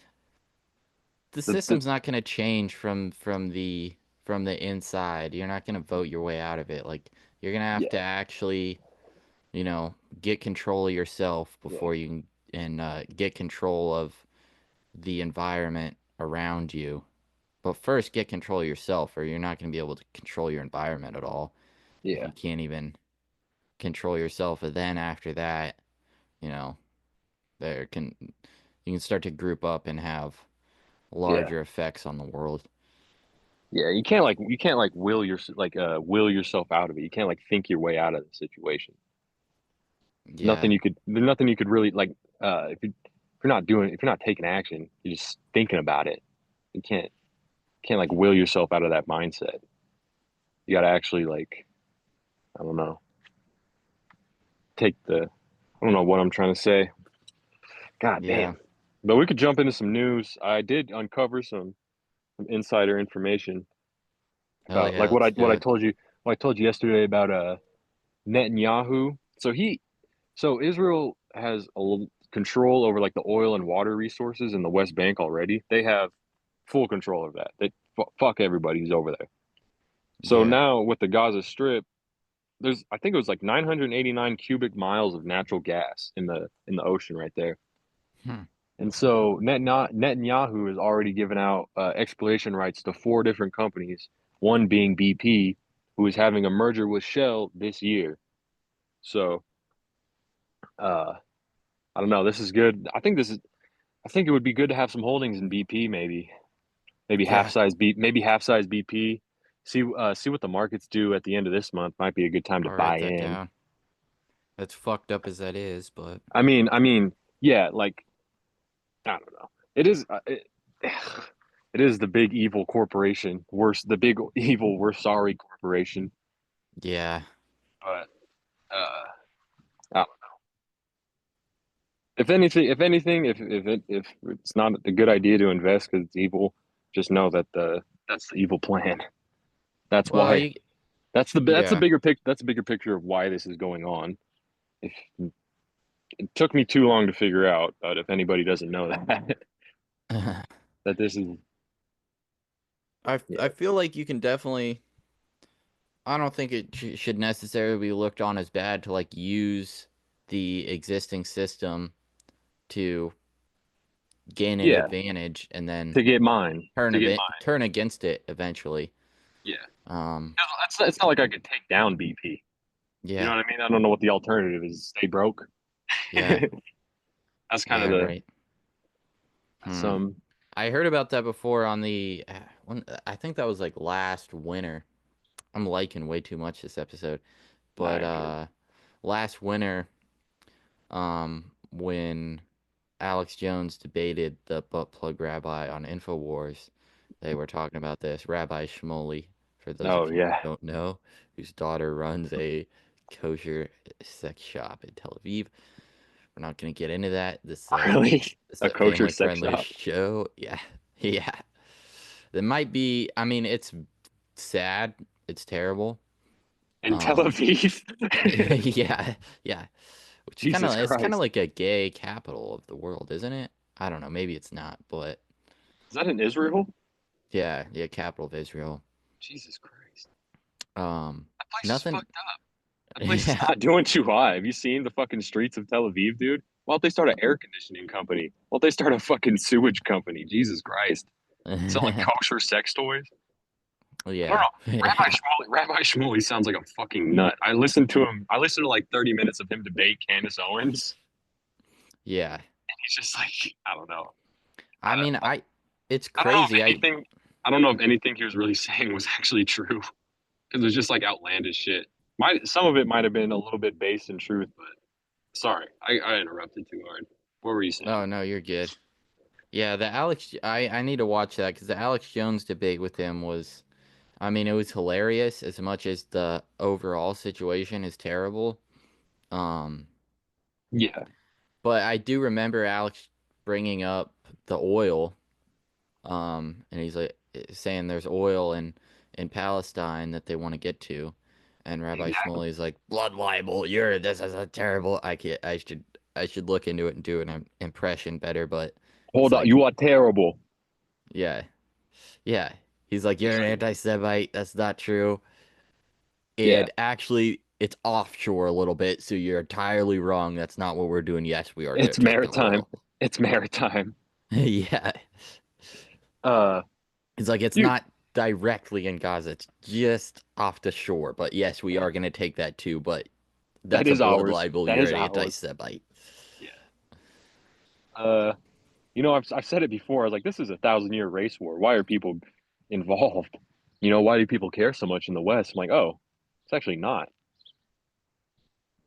Speaker 4: the
Speaker 3: the
Speaker 4: system's not going to change from the inside. You're not going to vote your way out of it. Like you're going to have to
Speaker 3: yeah
Speaker 4: actually, get control of yourself
Speaker 3: yeah
Speaker 4: before you can and get control of the environment around you. But first, get control of yourself, or you're not going to be able to control your environment at all if
Speaker 3: yeah
Speaker 4: you can't even control yourself. And then after that, you know, there can you can start to group up and have
Speaker 3: yeah.
Speaker 4: larger effects on the world.
Speaker 3: Yeah, you can't like will yourself out of it. You can't like think your way out of the situation.
Speaker 4: Yeah,
Speaker 3: There's nothing you could really like if you're not taking action, you're just thinking about it. You can't like will yourself out of that mindset. You got to actually like I don't know, take the I don't know what I'm trying to say. God
Speaker 4: yeah,
Speaker 3: damn. But we could jump into some news. I did uncover some insider information
Speaker 4: hell
Speaker 3: about
Speaker 4: yeah,
Speaker 3: like
Speaker 4: let's do it.
Speaker 3: what I told you yesterday about Netanyahu. So Israel has control over like the oil and water resources in the West Bank already. They have full control of that. They fuck everybody who's over there. So
Speaker 4: Yeah,
Speaker 3: now with the Gaza Strip, there's I think it was like 989 cubic miles of natural gas in the ocean right there.
Speaker 4: hmm.
Speaker 3: And so Netanyahu has already given out exploration rights to four different companies, one being BP, who is having a merger with Shell this year. So uh, I don't know. This is good. I think it would be good to have some holdings in BP,
Speaker 4: Yeah.
Speaker 3: maybe half size BP. See what the markets do at the end of this month. Might be a good time to
Speaker 4: I'll write
Speaker 3: buy
Speaker 4: that
Speaker 3: in.
Speaker 4: down. As fucked up as that is, but
Speaker 3: I mean, yeah, like I don't know. It is it is the big evil corporation, the big evil we're sorry corporation.
Speaker 4: yeah,
Speaker 3: But I if anything, if it's not a good idea to invest because it's evil, just know that that's the evil plan. That's
Speaker 4: well,
Speaker 3: why.
Speaker 4: yeah,
Speaker 3: That's a bigger picture of why this is going on. If it took me too long to figure out, but if anybody doesn't know that that this is
Speaker 4: I
Speaker 3: yeah
Speaker 4: feel like you can definitely. I don't think it should necessarily be looked on as bad to like use the existing system to gain an
Speaker 3: Yeah,
Speaker 4: advantage and then
Speaker 3: to get mine.
Speaker 4: turn against it eventually.
Speaker 3: Yeah.
Speaker 4: Um,
Speaker 3: It's not like I could take down BP. You know
Speaker 4: yeah,
Speaker 3: what I mean? I don't know what the alternative is. Stay broke.
Speaker 4: yeah,
Speaker 3: That's kind of
Speaker 4: yeah,
Speaker 3: the
Speaker 4: right. Hmm.
Speaker 3: some.
Speaker 4: I heard about that before on the I think that was like last winter. I'm liking way too much this episode, but
Speaker 3: Nah, good.
Speaker 4: last winter, when Alex Jones debated the butt plug rabbi on InfoWars, they were talking about this. Rabbi Shmuley, for those
Speaker 3: Oh
Speaker 4: of you
Speaker 3: yeah,
Speaker 4: who don't know, whose daughter runs a kosher sex shop in Tel Aviv. We're not gonna get into that.
Speaker 3: really
Speaker 4: This is
Speaker 3: a
Speaker 4: a
Speaker 3: kosher
Speaker 4: family
Speaker 3: sex
Speaker 4: friendly
Speaker 3: shop
Speaker 4: show. Yeah, yeah. There might be. I mean, it's sad. It's terrible.
Speaker 3: in Tel
Speaker 4: Um,
Speaker 3: Aviv.
Speaker 4: yeah, yeah. Which is
Speaker 3: Jesus
Speaker 4: it's kind of
Speaker 3: Christ,
Speaker 4: like a gay capital of the world, isn't it? I don't know. Maybe it's not, but
Speaker 3: is that in Israel?
Speaker 4: yeah, yeah, capital of Israel.
Speaker 3: Jesus Christ,
Speaker 4: Um,
Speaker 3: that place is
Speaker 4: nothing.
Speaker 3: fucked up. That place is
Speaker 4: Yeah,
Speaker 3: not doing too hot. Have you seen the fucking streets of Tel Aviv, dude? Why don't they start an air conditioning company? Why don't they start a fucking sewage company? Jesus Christ, selling kosher sex toys. I don't
Speaker 4: yeah,
Speaker 3: know.
Speaker 4: yeah.
Speaker 3: Rabbi Shmuley sounds like a fucking nut. I listened to him. I listened to like 30 minutes of him debate Candace Owens.
Speaker 4: Yeah.
Speaker 3: And he's just like, I don't know.
Speaker 4: I mean, it's
Speaker 3: I don't know if
Speaker 4: crazy.
Speaker 3: anything. I don't know if anything he was really saying was actually true because it was just like outlandish shit. Some of it might have been a little bit based in truth, but sorry, I interrupted too hard. What were you saying?
Speaker 4: Oh no, you're good. Yeah, I need to watch that because the Alex Jones debate with him was, I mean, it was hilarious as much as the overall situation is terrible. Um,
Speaker 3: Yeah,
Speaker 4: but I do remember Alex bringing up the oil. And he's like saying there's oil in Palestine that they want to get to, and Rabbi
Speaker 3: exactly.
Speaker 4: Shmuley is like blood libel. This is a terrible. I should look into it and do an impression better, but it's
Speaker 3: Hold on,
Speaker 4: like
Speaker 3: you are terrible.
Speaker 4: yeah, yeah. He's like you're
Speaker 3: He's
Speaker 4: an
Speaker 3: like,
Speaker 4: anti-Semite. That's not true.
Speaker 3: yeah,
Speaker 4: And actually, it's offshore a little bit, so you're entirely wrong. That's not what we're doing. Yes, we are going
Speaker 3: it's
Speaker 4: to take the
Speaker 3: maritime.
Speaker 4: oil.
Speaker 3: It's maritime.
Speaker 4: Yeah.
Speaker 3: Uh,
Speaker 4: It's like it's
Speaker 3: dude,
Speaker 4: not directly in Gaza. It's just off the shore. But yes, we are going to take that too. But
Speaker 3: that
Speaker 4: that's a
Speaker 3: is
Speaker 4: blood
Speaker 3: ours.
Speaker 4: libel.
Speaker 3: That
Speaker 4: You're
Speaker 3: is
Speaker 4: an
Speaker 3: ours.
Speaker 4: anti-Semite.
Speaker 3: Yeah. I've said it before. I was like, this is a 1,000-year race war. Why are people involved? Why do people care so much in the West? I'm like, oh, it's actually not.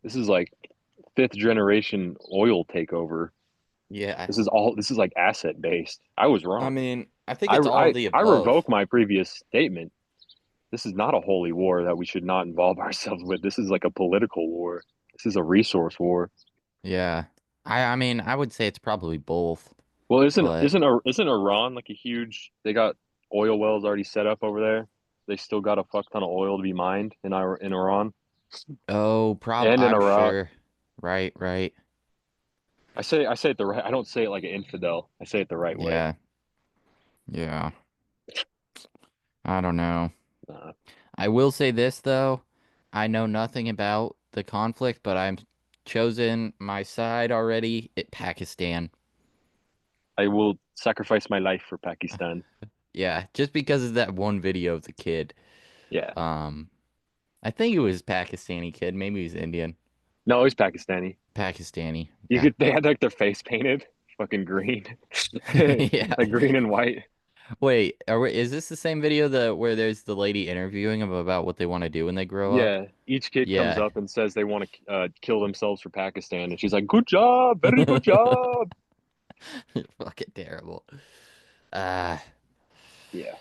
Speaker 3: This is like fifth generation oil takeover.
Speaker 4: Yeah.
Speaker 3: This is like asset based. I was
Speaker 4: I
Speaker 3: wrong.
Speaker 4: mean, I think
Speaker 3: I,
Speaker 4: it's all of
Speaker 3: I,
Speaker 4: the
Speaker 3: I
Speaker 4: above.
Speaker 3: revoke my previous statement. This is not a holy war that we should not involve ourselves with. This is like a political war. This is a resource war.
Speaker 4: Yeah. I mean, I would say it's probably both.
Speaker 3: Well, isn't
Speaker 4: But
Speaker 3: isn't isn't Iran like a huge? They got oil wells already set up over there. They still got a fuck ton of oil to be mined in Iran
Speaker 4: oh,
Speaker 3: and in
Speaker 4: I'm
Speaker 3: Iraq.
Speaker 4: sure. Right, right.
Speaker 3: I say it the right. I don't say it like an infidel. I say it the right way.
Speaker 4: Yeah. Yeah. I don't know.
Speaker 3: Uh,
Speaker 4: I will say this though. I know nothing about the conflict, but I'm chosen my side already at Pakistan.
Speaker 3: I will sacrifice my life for Pakistan.
Speaker 4: Yeah, just because of that one video of the kid.
Speaker 3: Yeah.
Speaker 4: Um, I think it was Pakistani kid. Maybe he's Indian.
Speaker 3: No, he's Pakistani.
Speaker 4: Pakistani.
Speaker 3: You
Speaker 4: Okay.
Speaker 3: could. They had like their face painted, fucking green,
Speaker 4: Yeah.
Speaker 3: like green and white.
Speaker 4: Wait, is this the same video where there's the lady interviewing them about what they want to do when they grow up?
Speaker 3: Yeah. Each kid comes
Speaker 4: Yeah.
Speaker 3: up and says they want to kill themselves for Pakistan, and she's like, "Good job, very good job."
Speaker 4: Fucking terrible. Uh,
Speaker 3: Yeah.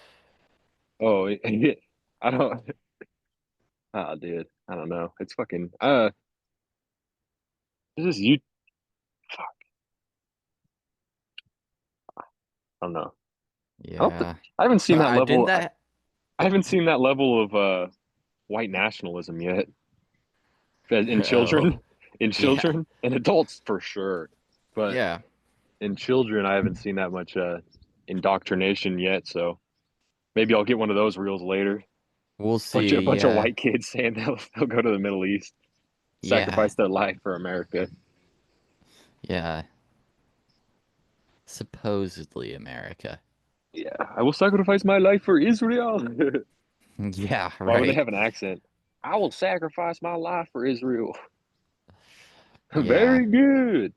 Speaker 3: Oh, I don't. Ah, dude. I don't know. It's fucking. This is you. Fuck. I don't know. I don't.
Speaker 4: yeah.
Speaker 3: I haven't seen that
Speaker 4: Didn't
Speaker 3: level.
Speaker 4: that?
Speaker 3: I haven't seen that level of white nationalism yet. In
Speaker 4: Oh,
Speaker 3: children, in
Speaker 4: yeah.
Speaker 3: children, and adults for sure. But
Speaker 4: Yeah.
Speaker 3: in children, I haven't seen that much indoctrination yet. So maybe I'll get one of those reels later.
Speaker 4: We'll
Speaker 3: A
Speaker 4: see.
Speaker 3: bunch of
Speaker 4: Yeah.
Speaker 3: white kids saying they'll go to the Middle East,
Speaker 4: Yeah.
Speaker 3: sacrifice their life for America.
Speaker 4: Yeah. Supposedly America.
Speaker 3: Yeah, I will sacrifice my life for Israel.
Speaker 4: Yeah,
Speaker 3: Why would they
Speaker 4: right.
Speaker 3: have an accent? I will sacrifice my life for Israel.
Speaker 4: Yeah.
Speaker 3: Very good.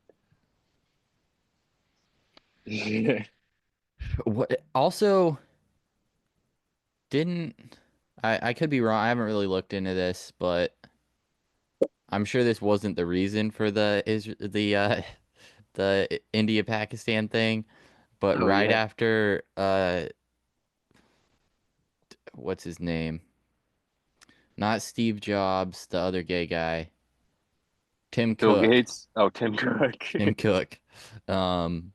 Speaker 3: Yeah.
Speaker 4: What also didn't I could be wrong. I haven't really looked into this, but I'm sure this wasn't the reason for the India Pakistan thing, but
Speaker 3: Oh
Speaker 4: right
Speaker 3: yeah.
Speaker 4: after what's his name? Not Steve Jobs, the other gay guy. Tim
Speaker 3: Bill
Speaker 4: Cook.
Speaker 3: Gates. Oh, Tim Cook.
Speaker 4: Tim Cook. Um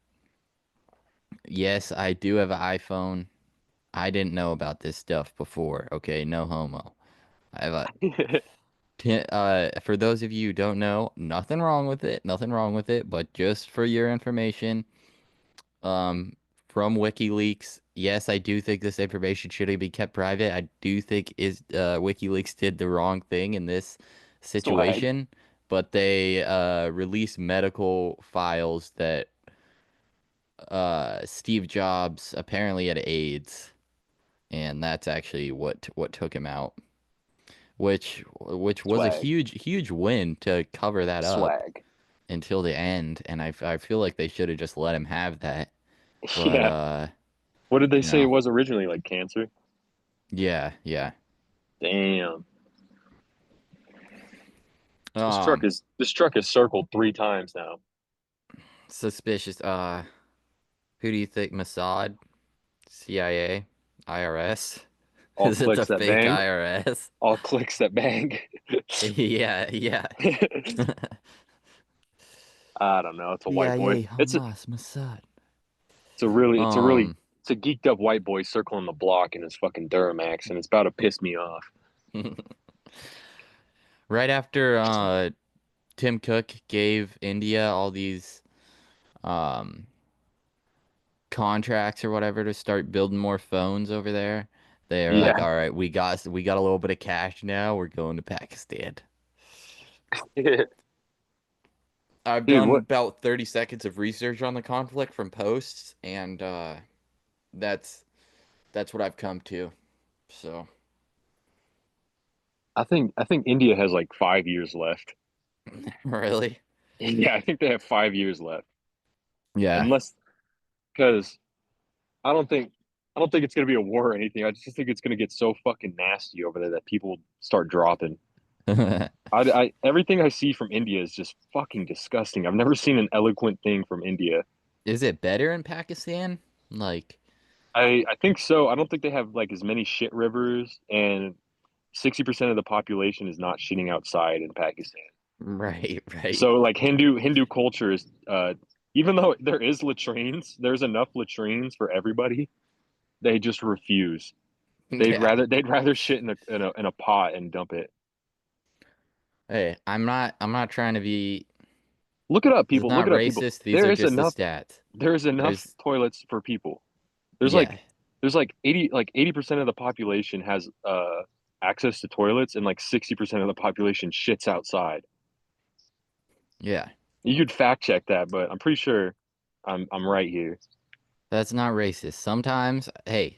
Speaker 4: yes, I do have an iPhone. I didn't know about this stuff before. Okay, no homo. I have a for those of you who don't know, nothing wrong with it, nothing wrong with it, but just for your information, um, from WikiLeaks, yes, I do think this information should be kept private. I do think is WikiLeaks did the wrong thing in this
Speaker 3: Swag.
Speaker 4: situation, but they released medical files that Steve Jobs apparently had AIDS, and that's actually what took him out. Which was a
Speaker 3: Swag.
Speaker 4: huge win to cover that up
Speaker 3: Swag.
Speaker 4: until the end, and I feel like they should have just let him have that. But
Speaker 3: Yeah. What did they
Speaker 4: you
Speaker 3: say it
Speaker 4: know,
Speaker 3: was originally? Like cancer?
Speaker 4: yeah.
Speaker 3: Damn.
Speaker 4: Um,
Speaker 3: This truck is circled 3 times now.
Speaker 4: suspicious. Who do you think? Mossad, CIA, IRS?
Speaker 3: All
Speaker 4: Is it
Speaker 3: clicks
Speaker 4: the
Speaker 3: that
Speaker 4: fake
Speaker 3: bang.
Speaker 4: IRS?
Speaker 3: All clicks that bang.
Speaker 4: Yeah.
Speaker 3: I don't know. It's a white boy.
Speaker 4: CIA, Hamas, Mossad.
Speaker 3: It's a really
Speaker 4: Um,
Speaker 3: it's a geeked up white boy circling the block in his fucking Duramax, and it's about to piss me off.
Speaker 4: right after Tim Cook gave India all these um contracts or whatever to start building more phones over there. They are like,
Speaker 3: Yeah.
Speaker 4: all right, we got a little bit of cash now. We're going to Pakistan. I've
Speaker 3: Dude,
Speaker 4: done
Speaker 3: what
Speaker 4: about 30 seconds of research on the conflict from posts, and that's that's what I've come to. So,
Speaker 3: I think India has like 5 years left.
Speaker 4: really?
Speaker 3: Yeah, I think they have 5 years left.
Speaker 4: Yeah.
Speaker 3: Unless because I don't think I don't think it's gonna be a war or anything. I just think it's gonna get so fucking nasty over there that people start dropping. I everything I see from India is just fucking disgusting. I've never seen an eloquent thing from India.
Speaker 4: Is it better in Pakistan? Like,
Speaker 3: I think so. I don't think they have like as many shit rivers, and 60% of the population is not shitting outside in Pakistan.
Speaker 4: right.
Speaker 3: So like Hindu culture is even though there is latrines, there's enough latrines for everybody. They just refuse.
Speaker 4: Yeah.
Speaker 3: They'd rather shit in a pot and dump it.
Speaker 4: Hey, I'm not trying to be.
Speaker 3: Look it up,
Speaker 4: This is
Speaker 3: people. Look
Speaker 4: not
Speaker 3: it up, people.
Speaker 4: racist. These
Speaker 3: There
Speaker 4: are
Speaker 3: is
Speaker 4: just the
Speaker 3: enough.
Speaker 4: stats.
Speaker 3: There's enough
Speaker 4: There's
Speaker 3: toilets for people. There's
Speaker 4: Yeah.
Speaker 3: like there's like 80% of the population has access to toilets, and like 60% of the population shits outside.
Speaker 4: Yeah.
Speaker 3: You could fact check that, but I'm pretty sure I'm right here.
Speaker 4: That's not racist. Sometimes it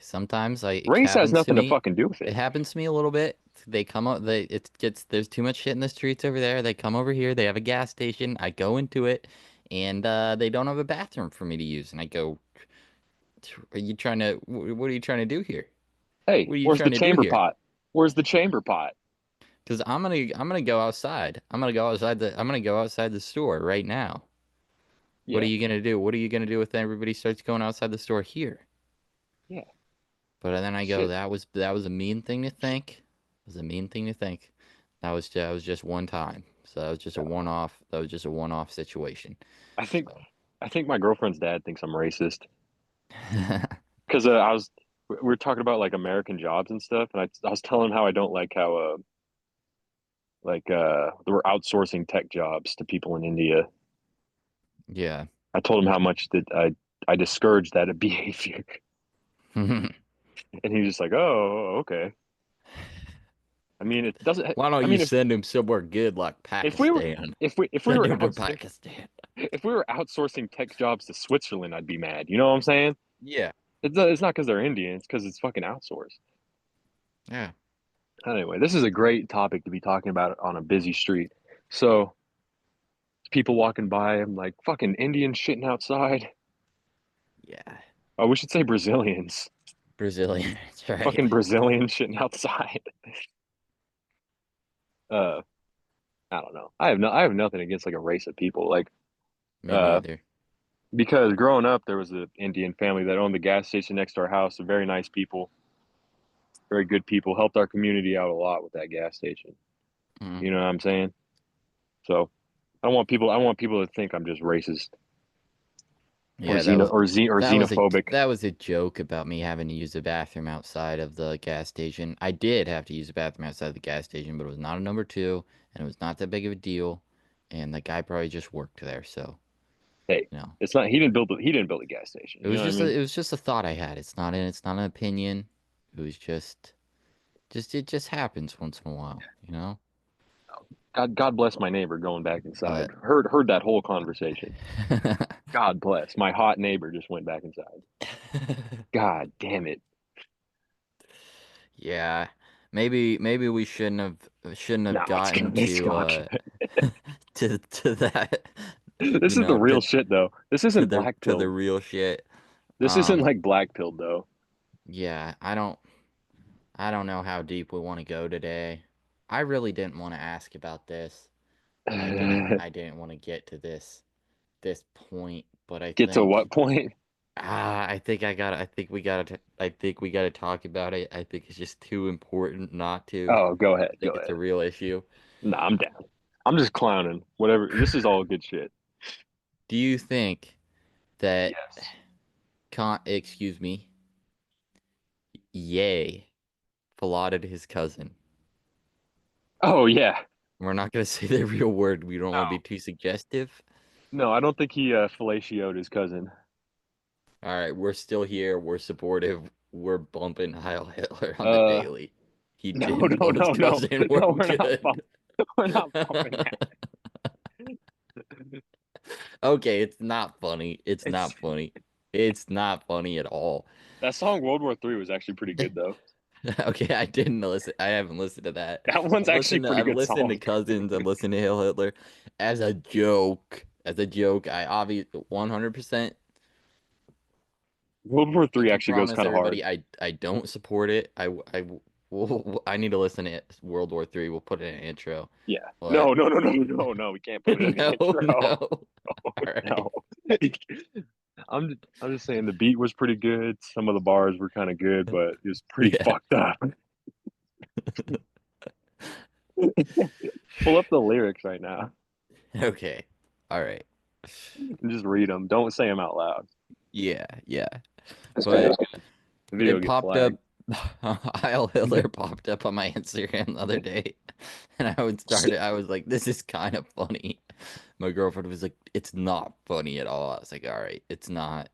Speaker 3: Race has
Speaker 4: happens to
Speaker 3: nothing to
Speaker 4: me.
Speaker 3: fucking do with
Speaker 4: It
Speaker 3: it.
Speaker 4: happens to me a little bit. They come up they it gets there's too much shit in the streets over there. They come over here, they have a gas station. I go into it and they don't have a bathroom for me to use. And I go, "Are you trying to what are you trying to do here?
Speaker 3: Hey,
Speaker 4: What are you
Speaker 3: where's the
Speaker 4: trying to do
Speaker 3: chamber
Speaker 4: here?"
Speaker 3: pot? Where's the chamber pot?
Speaker 4: Cuz I'm going to go outside. I'm going to go outside the store right now. What are
Speaker 3: Yeah,
Speaker 4: you going to do? What are you going to do if everybody starts going outside the store here?
Speaker 3: yeah.
Speaker 4: But then I go,
Speaker 3: Shit.
Speaker 4: that was a mean thing to think. It was a mean thing to think. That was just one time. So that was just a one off. That was just a one off situation.
Speaker 3: I think
Speaker 4: So
Speaker 3: I think my girlfriend's dad thinks I'm racist because we were talking about like American jobs and stuff, and I was telling him how I don't like how they were outsourcing tech jobs to people in India.
Speaker 4: yeah.
Speaker 3: I told him how much that I discouraged that behavior, and he was just like, "Oh, okay." I mean, it doesn't.
Speaker 4: Why don't
Speaker 3: I
Speaker 4: you
Speaker 3: mean,
Speaker 4: send him somewhere good like
Speaker 3: if we were
Speaker 4: Pakistan?
Speaker 3: if we were
Speaker 4: Send him to
Speaker 3: outsourcing
Speaker 4: Pakistan.
Speaker 3: if we were outsourcing tech jobs to Switzerland, I'd be mad. You know what I'm saying?
Speaker 4: Yeah.
Speaker 3: It's not because they're Indian. It's because it's fucking outsourced.
Speaker 4: Yeah.
Speaker 3: Anyway, this is a great topic to be talking about on a busy street. So people walking by, I'm like, fucking Indians shitting outside.
Speaker 4: Yeah.
Speaker 3: Oh, we should say Brazilians.
Speaker 4: Brazilian. That's right.
Speaker 3: Fucking Brazilians shitting outside. Uh, I don't know. I have nothing against like a race of people. Like,
Speaker 4: Me
Speaker 3: uh,
Speaker 4: neither.
Speaker 3: because growing up, there was an Indian family that owned the gas station next to our house. Very nice people, very good people. Helped our community out a lot with that gas station.
Speaker 4: Mm.
Speaker 3: You know what I'm saying? So, I don't want people. I want people to think I'm just racist or
Speaker 4: Yeah, that was
Speaker 3: xenophobic.
Speaker 4: that was a joke about me having to use the bathroom outside of the gas station. I did have to use the bathroom outside the gas station, but it was not a number two, and it was not that big of a deal. And the guy probably just worked there, so
Speaker 3: Hey,
Speaker 4: you know,
Speaker 3: it's not. He didn't build a gas station.
Speaker 4: it
Speaker 3: You
Speaker 4: was
Speaker 3: know what I
Speaker 4: just
Speaker 3: mean?
Speaker 4: it was just a thought I had. It's not an opinion. It was just it just happens once in a while, you know.
Speaker 3: God bless my neighbor going back inside.
Speaker 4: But
Speaker 3: Heard that whole conversation. God bless. My hot neighbor just went back inside. God damn it.
Speaker 4: yeah, maybe we shouldn't have
Speaker 3: No, it's
Speaker 4: gotten
Speaker 3: good. It's good.
Speaker 4: to that, you
Speaker 3: This is the
Speaker 4: know,
Speaker 3: real shit though. This isn't black
Speaker 4: to the
Speaker 3: pilled.
Speaker 4: real shit.
Speaker 3: This isn't
Speaker 4: Um,
Speaker 3: like black pilled though.
Speaker 4: yeah, I don't know how deep we want to go today. I really didn't want to ask about this. I didn't want to get to this point, but I
Speaker 3: Get to
Speaker 4: think
Speaker 3: what point?
Speaker 4: I think we gotta talk about it. I think it's just too important not to.
Speaker 3: Oh, go
Speaker 4: I
Speaker 3: ahead. Go
Speaker 4: think it's a
Speaker 3: ahead.
Speaker 4: real issue.
Speaker 3: Nah, I'm down. I'm just clowning. Whatever. This is all good shit.
Speaker 4: Do you think that
Speaker 3: Yes.
Speaker 4: excuse me, Ye fallotted his cousin?
Speaker 3: Oh yeah.
Speaker 4: We're not gonna say the real word. We don't
Speaker 3: No.
Speaker 4: want to be too suggestive.
Speaker 3: No, I don't think he fellatioed his cousin.
Speaker 4: All right, we're still here. We're supportive. We're bumping Heil Hitler on the
Speaker 3: Uh
Speaker 4: daily. He
Speaker 3: no,
Speaker 4: didn't
Speaker 3: no,
Speaker 4: kill his
Speaker 3: no, no.
Speaker 4: cousin. We're
Speaker 3: No, we're not
Speaker 4: good.
Speaker 3: we're not bumping that.
Speaker 4: Okay, it's not funny. It's
Speaker 3: It's
Speaker 4: not funny. It's not funny at all.
Speaker 3: that song World War III was actually pretty good though.
Speaker 4: Okay, I didn't listen. I haven't listened to that.
Speaker 3: That one's actually a pretty
Speaker 4: I've
Speaker 3: good
Speaker 4: listened to
Speaker 3: song.
Speaker 4: Cousins. I've listened to Hail Hitler as a joke. As a joke, I obviously 100%.
Speaker 3: World War
Speaker 4: I
Speaker 3: III
Speaker 4: can
Speaker 3: actually goes
Speaker 4: promise
Speaker 3: kind of hard.
Speaker 4: everybody I don't support it. I need to listen to it. World War Three. We'll put it in an intro.
Speaker 3: Yeah.
Speaker 4: But
Speaker 3: No, no, no, no, no, no. We can't put it in the
Speaker 4: no,
Speaker 3: intro.
Speaker 4: no. All right.
Speaker 3: No. I'm just saying the beat was pretty good. Some of the bars were kind of good, but it was pretty
Speaker 4: Yeah.
Speaker 3: fucked up. Pull up the lyrics right now
Speaker 4: Okay. All right.
Speaker 3: and just read them. Don't say them out loud.
Speaker 4: Yeah, yeah.
Speaker 3: That's
Speaker 4: But
Speaker 3: good. The video
Speaker 4: it
Speaker 3: gets
Speaker 4: popped up.
Speaker 3: flagged.
Speaker 4: Heil Hitler popped up on my Instagram the other day, and I was like, "This is kind of funny." My girlfriend was like, "It's not funny at all." I was like, "All right, it's not.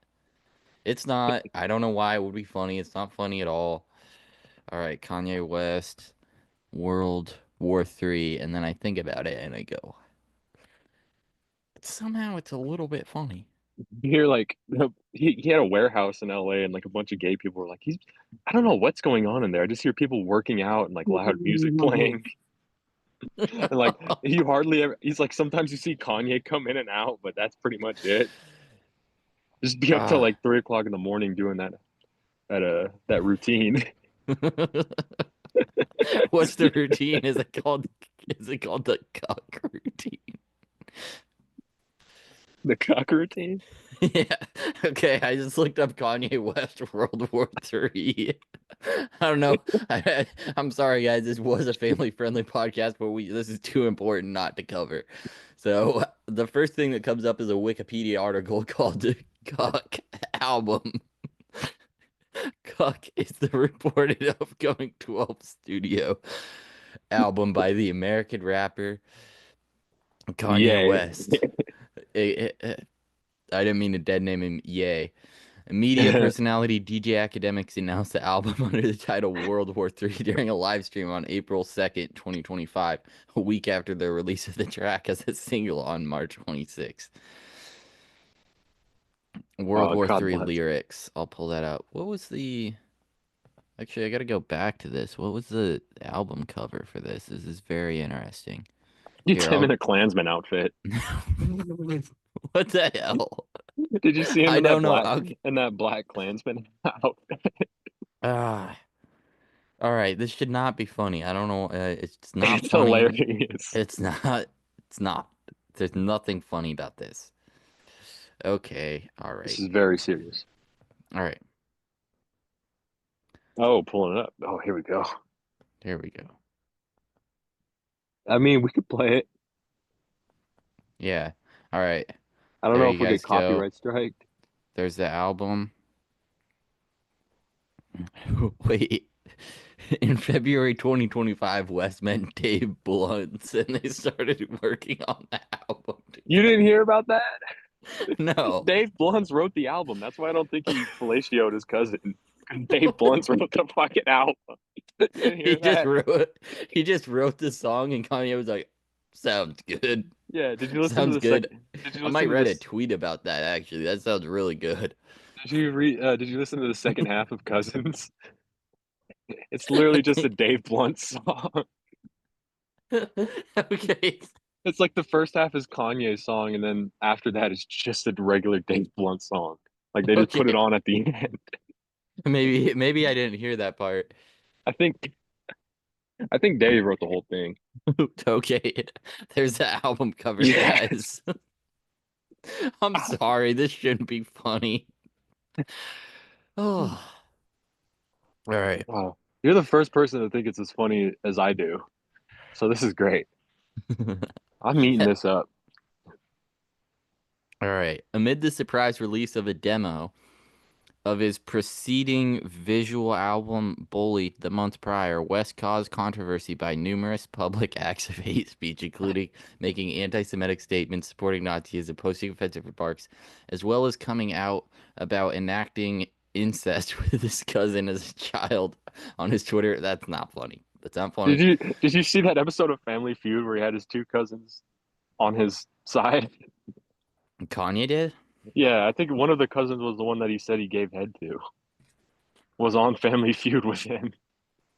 Speaker 4: It's not. I don't know why it would be funny. It's not funny at all." All right, Kanye West, World War Three, and then I think about it and I go, somehow it's a little bit funny.
Speaker 3: You hear like he had a warehouse in LA and like a bunch of gay people were like, he's I don't know what's going on in there. I just hear people working out and like loud music playing. And like you hardly ever he's like sometimes you see Kanye come in and out, but that's pretty much it. Just be up till
Speaker 4: Ah.
Speaker 3: like 3 o'clock in the morning doing that routine.
Speaker 4: What's the routine? Is it called the Cuck routine?
Speaker 3: The cock routine?
Speaker 4: Yeah. Okay, I just looked up Kanye West World War Three. I don't know. I'm sorry, guys. This was a family-friendly podcast, but this is too important not to cover. So the first thing that comes up is a Wikipedia article called the Cuck album. Cuck is the reported upcoming 12th studio album by the American rapper Kanye West. I didn't mean to dead name him. Yay. Media personality DJ Academics announced the album under the title World War III during a live stream on April 2nd, 2025, a week after the release of the track as a single on March 26th. World War
Speaker 3: God
Speaker 4: III
Speaker 3: bless.
Speaker 4: lyrics. I'll pull that up. What was the? Actually, I got to go back to this. What was the album cover for this? This is very interesting.
Speaker 3: It's
Speaker 4: Here,
Speaker 3: him in a Klansman outfit.
Speaker 4: What the hell?
Speaker 3: Did you see him
Speaker 4: I
Speaker 3: in that
Speaker 4: don't know.
Speaker 3: black Klansman outfit?
Speaker 4: Ah, all right. This should not be funny. I don't know. It's not
Speaker 3: It's
Speaker 4: funny.
Speaker 3: hilarious.
Speaker 4: It's not. It's not. There's nothing funny about this. Okay. All
Speaker 3: This
Speaker 4: right.
Speaker 3: is very serious.
Speaker 4: All right.
Speaker 3: Oh, pulling it up. Oh, here we go.
Speaker 4: Here we go.
Speaker 3: I mean, we could play it.
Speaker 4: Yeah. All right.
Speaker 3: I don't
Speaker 4: There
Speaker 3: know
Speaker 4: you
Speaker 3: if we'll get
Speaker 4: guys go.
Speaker 3: copyright strike.
Speaker 4: There's the album. Wait. In February 2025, Wes met Dave Blunts and they started working on the album
Speaker 3: You
Speaker 4: together.
Speaker 3: didn't hear about that?
Speaker 4: No.
Speaker 3: Dave Blunts wrote the album. That's why I don't think he fellatioed his cousin. Dave Blunts wrote the fucking album. You didn't hear that?
Speaker 4: He just wrote the song and Kanye was like, sounds good.
Speaker 3: Yeah. Did you listen to
Speaker 4: Sounds
Speaker 3: the
Speaker 4: good.
Speaker 3: second? Did you
Speaker 4: I
Speaker 3: listen
Speaker 4: might
Speaker 3: to
Speaker 4: write a
Speaker 3: this?
Speaker 4: tweet about that actually. That sounds really good.
Speaker 3: Did you read? Did you listen to the second half of Cousins? It's literally just a Dave Blunt song.
Speaker 4: Okay.
Speaker 3: It's like the first half is Kanye's song, and then after that is just a regular Dave Blunt song. Like they just put it
Speaker 4: Okay.
Speaker 3: on at the end.
Speaker 4: Maybe I didn't hear that part.
Speaker 3: I think I think Dave wrote the whole thing.
Speaker 4: Okay. There's the album cover,
Speaker 3: Yeah.
Speaker 4: guys. I'm sorry, this shouldn't be funny. Oh. All right.
Speaker 3: Wow. You're the first person to think it's as funny as I do. So this is great. I'm eating this up.
Speaker 4: All right. Amid the surprise release of a demo of his preceding visual album Bully the month prior, West caused controversy by numerous public acts of hate speech, including making anti-Semitic statements, supporting Nazis, and posting offensive remarks, as well as coming out about enacting incest with his cousin as a child on his Twitter. That's not funny. That's not funny.
Speaker 3: Did you see that episode of Family Feud where he had his two cousins on his side?
Speaker 4: Kanye did?
Speaker 3: Yeah, I think one of the cousins was the one that he said he gave head to. Was on Family Feud with him.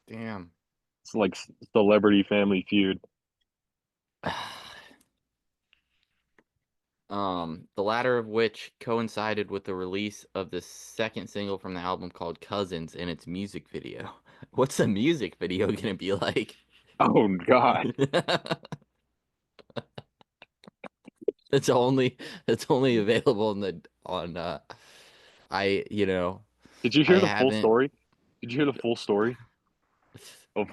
Speaker 4: Damn.
Speaker 3: It's like Celebrity Family Feud.
Speaker 4: The latter of which coincided with the release of the second single from the album called Cousins and its music video. What's the music video gonna be like?
Speaker 3: Oh God.
Speaker 4: It's only available on I
Speaker 3: Did you
Speaker 4: I
Speaker 3: hear the full
Speaker 4: haven't
Speaker 3: story? Did you hear the full story of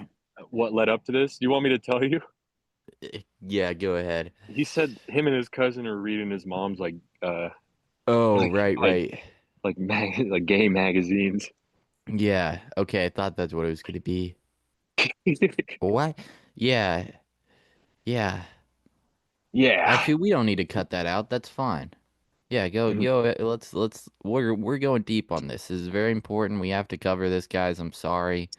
Speaker 3: what led up to this? You want me to tell you?
Speaker 4: Yeah, go ahead.
Speaker 3: He said him and his cousin are reading his mom's
Speaker 4: Oh,
Speaker 3: like
Speaker 4: right.
Speaker 3: like gay magazines.
Speaker 4: Yeah, okay, I thought that's what it was gonna be. What? Yeah, yeah.
Speaker 3: Yeah.
Speaker 4: Actually, we don't need to cut that out. That's fine. Yeah,
Speaker 3: Mhm.
Speaker 4: let's we're going deep on this. This is very important. We have to cover this, guys. I'm sorry.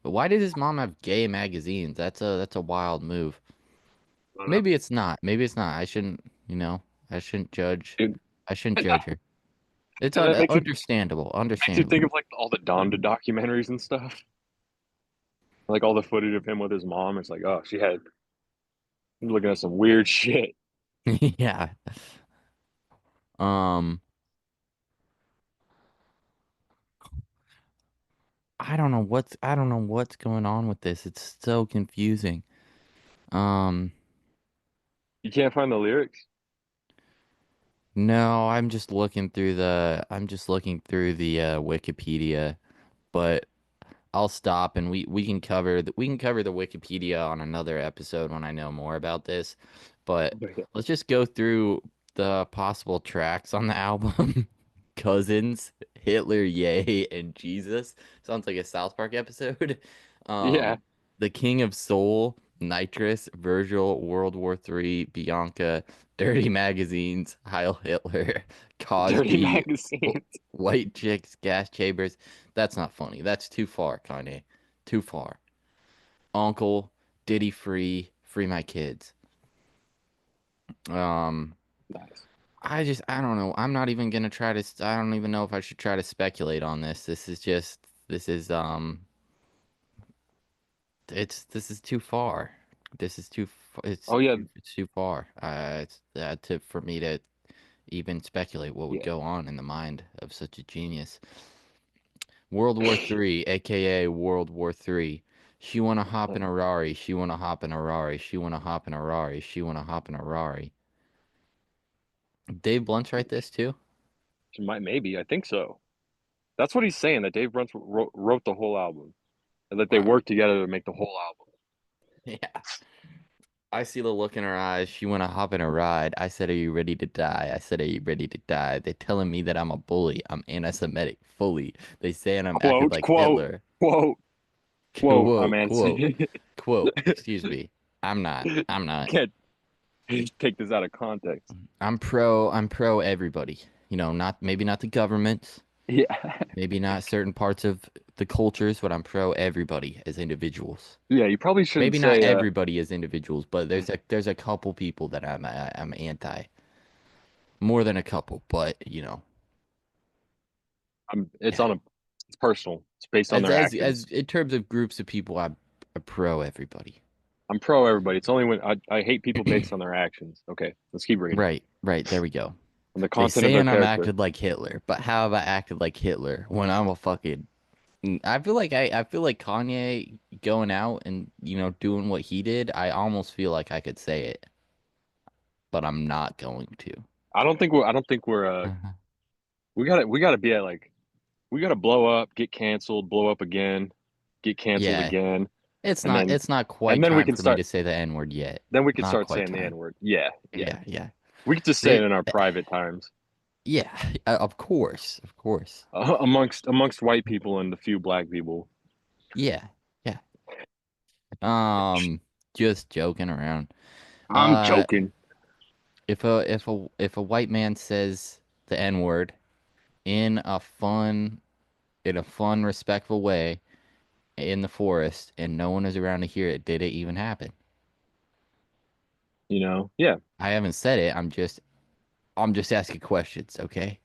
Speaker 4: But why did his mom have gay magazines? That's a wild move.
Speaker 3: I don't know.
Speaker 4: Maybe it's not. Maybe it's not. I shouldn't judge.
Speaker 3: Dude,
Speaker 4: I shouldn't judge her. It's
Speaker 3: and that
Speaker 4: understandable.
Speaker 3: makes you think
Speaker 4: Understandable.
Speaker 3: of like all the Donda documentaries and stuff. Like all the footage of him with his mom. It's like, oh, he's looking at some weird shit.
Speaker 4: Yeah. Um, I don't know what's going on with this. It's so confusing. Um,
Speaker 3: You can't find the lyrics?
Speaker 4: no, I'm just looking through the Wikipedia, but I'll stop and we can cover the Wikipedia on another episode when I know more about this. But let's just go through the possible tracks on the album. Cousins, Hitler, Yay, and Jesus. Sounds like a South Park episode.
Speaker 3: Yeah.
Speaker 4: The King of Soul, Nitrous, Virgil, World War III, Bianca, Dirty Magazines, Heil Hitler,
Speaker 3: Dirty
Speaker 4: Cosby,
Speaker 3: magazines.
Speaker 4: White Chicks, Gas Chambers. That's not funny. That's too far, Kanye. Too far. Uncle, Diddy Free, Free My Kids. Um,
Speaker 3: Nice.
Speaker 4: I don't know. I'm not even gonna try to. I don't even know if I should try to speculate on this. This is this is too far. This is
Speaker 3: Oh yeah,
Speaker 4: it's too far. It's to for me to even speculate what would
Speaker 3: yeah.
Speaker 4: go on in the mind of such a genius. World War III, aka World War III. She wanna hop in a Rari. She wanna hop in a Rari. She wanna hop in a Rari. She wanna hop in a Rari. Dave Blunt's write this too.
Speaker 3: Maybe I think so. That's what he's saying. That Dave Bruns wrote the whole album, and that they
Speaker 4: Wow.
Speaker 3: worked together to make the whole album.
Speaker 4: Yeah. I see the look in her eyes. She wanna hop in a ride. I said, "Are you ready to die?" I said, "Are you ready to die?" They're telling me that I'm a bully. I'm anti-Semitic fully. They saying I'm acting
Speaker 3: Quote,
Speaker 4: like
Speaker 3: quote,
Speaker 4: Hitler.
Speaker 3: quote, quote. I'm
Speaker 4: Quote, quote,
Speaker 3: answering.
Speaker 4: quote. Excuse me. I'm not. I'm not.
Speaker 3: Can't take this out of context.
Speaker 4: I'm pro everybody. You know, not maybe not the government,
Speaker 3: Yeah,
Speaker 4: maybe not certain parts of the cultures, but I'm pro everybody as individuals.
Speaker 3: yeah. You probably shouldn't
Speaker 4: Maybe not
Speaker 3: say.
Speaker 4: everybody as individuals, but there's a couple people that I'm anti. More than a couple, but you know,
Speaker 3: It's
Speaker 4: yeah.
Speaker 3: on a. It's personal. It's based on their
Speaker 4: As
Speaker 3: actions.
Speaker 4: in terms of groups of people, I'm pro everybody.
Speaker 3: I'm pro everybody. It's only when I hate people based on their actions. Okay, let's keep reading.
Speaker 4: Right, right. There we go.
Speaker 3: On the
Speaker 4: They
Speaker 3: content of their
Speaker 4: saying I'm
Speaker 3: character.
Speaker 4: acted like Hitler, but how have I acted like Hitler when I'm a fucking I feel like Kanye going out and doing what he did. I almost feel like I could say it, but I'm not going to.
Speaker 3: I don't think we're. I don't think we're.
Speaker 4: Uh-huh.
Speaker 3: We gotta be at like. We gotta blow up, get canceled, blow up again, get canceled
Speaker 4: Yeah,
Speaker 3: again,
Speaker 4: it's
Speaker 3: and
Speaker 4: not
Speaker 3: then
Speaker 4: it's not
Speaker 3: and
Speaker 4: quite
Speaker 3: then we
Speaker 4: time
Speaker 3: can
Speaker 4: for me
Speaker 3: start.
Speaker 4: to say the N word yet.
Speaker 3: Then we can
Speaker 4: Not
Speaker 3: start
Speaker 4: quite
Speaker 3: saying the
Speaker 4: time.
Speaker 3: N word. Yeah, yeah.
Speaker 4: Yeah, yeah.
Speaker 3: We could just say it
Speaker 4: They,
Speaker 3: in our private times
Speaker 4: yeah, of course, of course.
Speaker 3: amongst white people and the few black people.
Speaker 4: Yeah, yeah. Um, just joking around.
Speaker 3: I'm
Speaker 4: Uh,
Speaker 3: joking.
Speaker 4: if a white man says the N word in a fun respectful way in the forest and no one is around to hear it, did it even happen?
Speaker 3: Yeah,
Speaker 4: I haven't said it. I'm just asking questions, okay?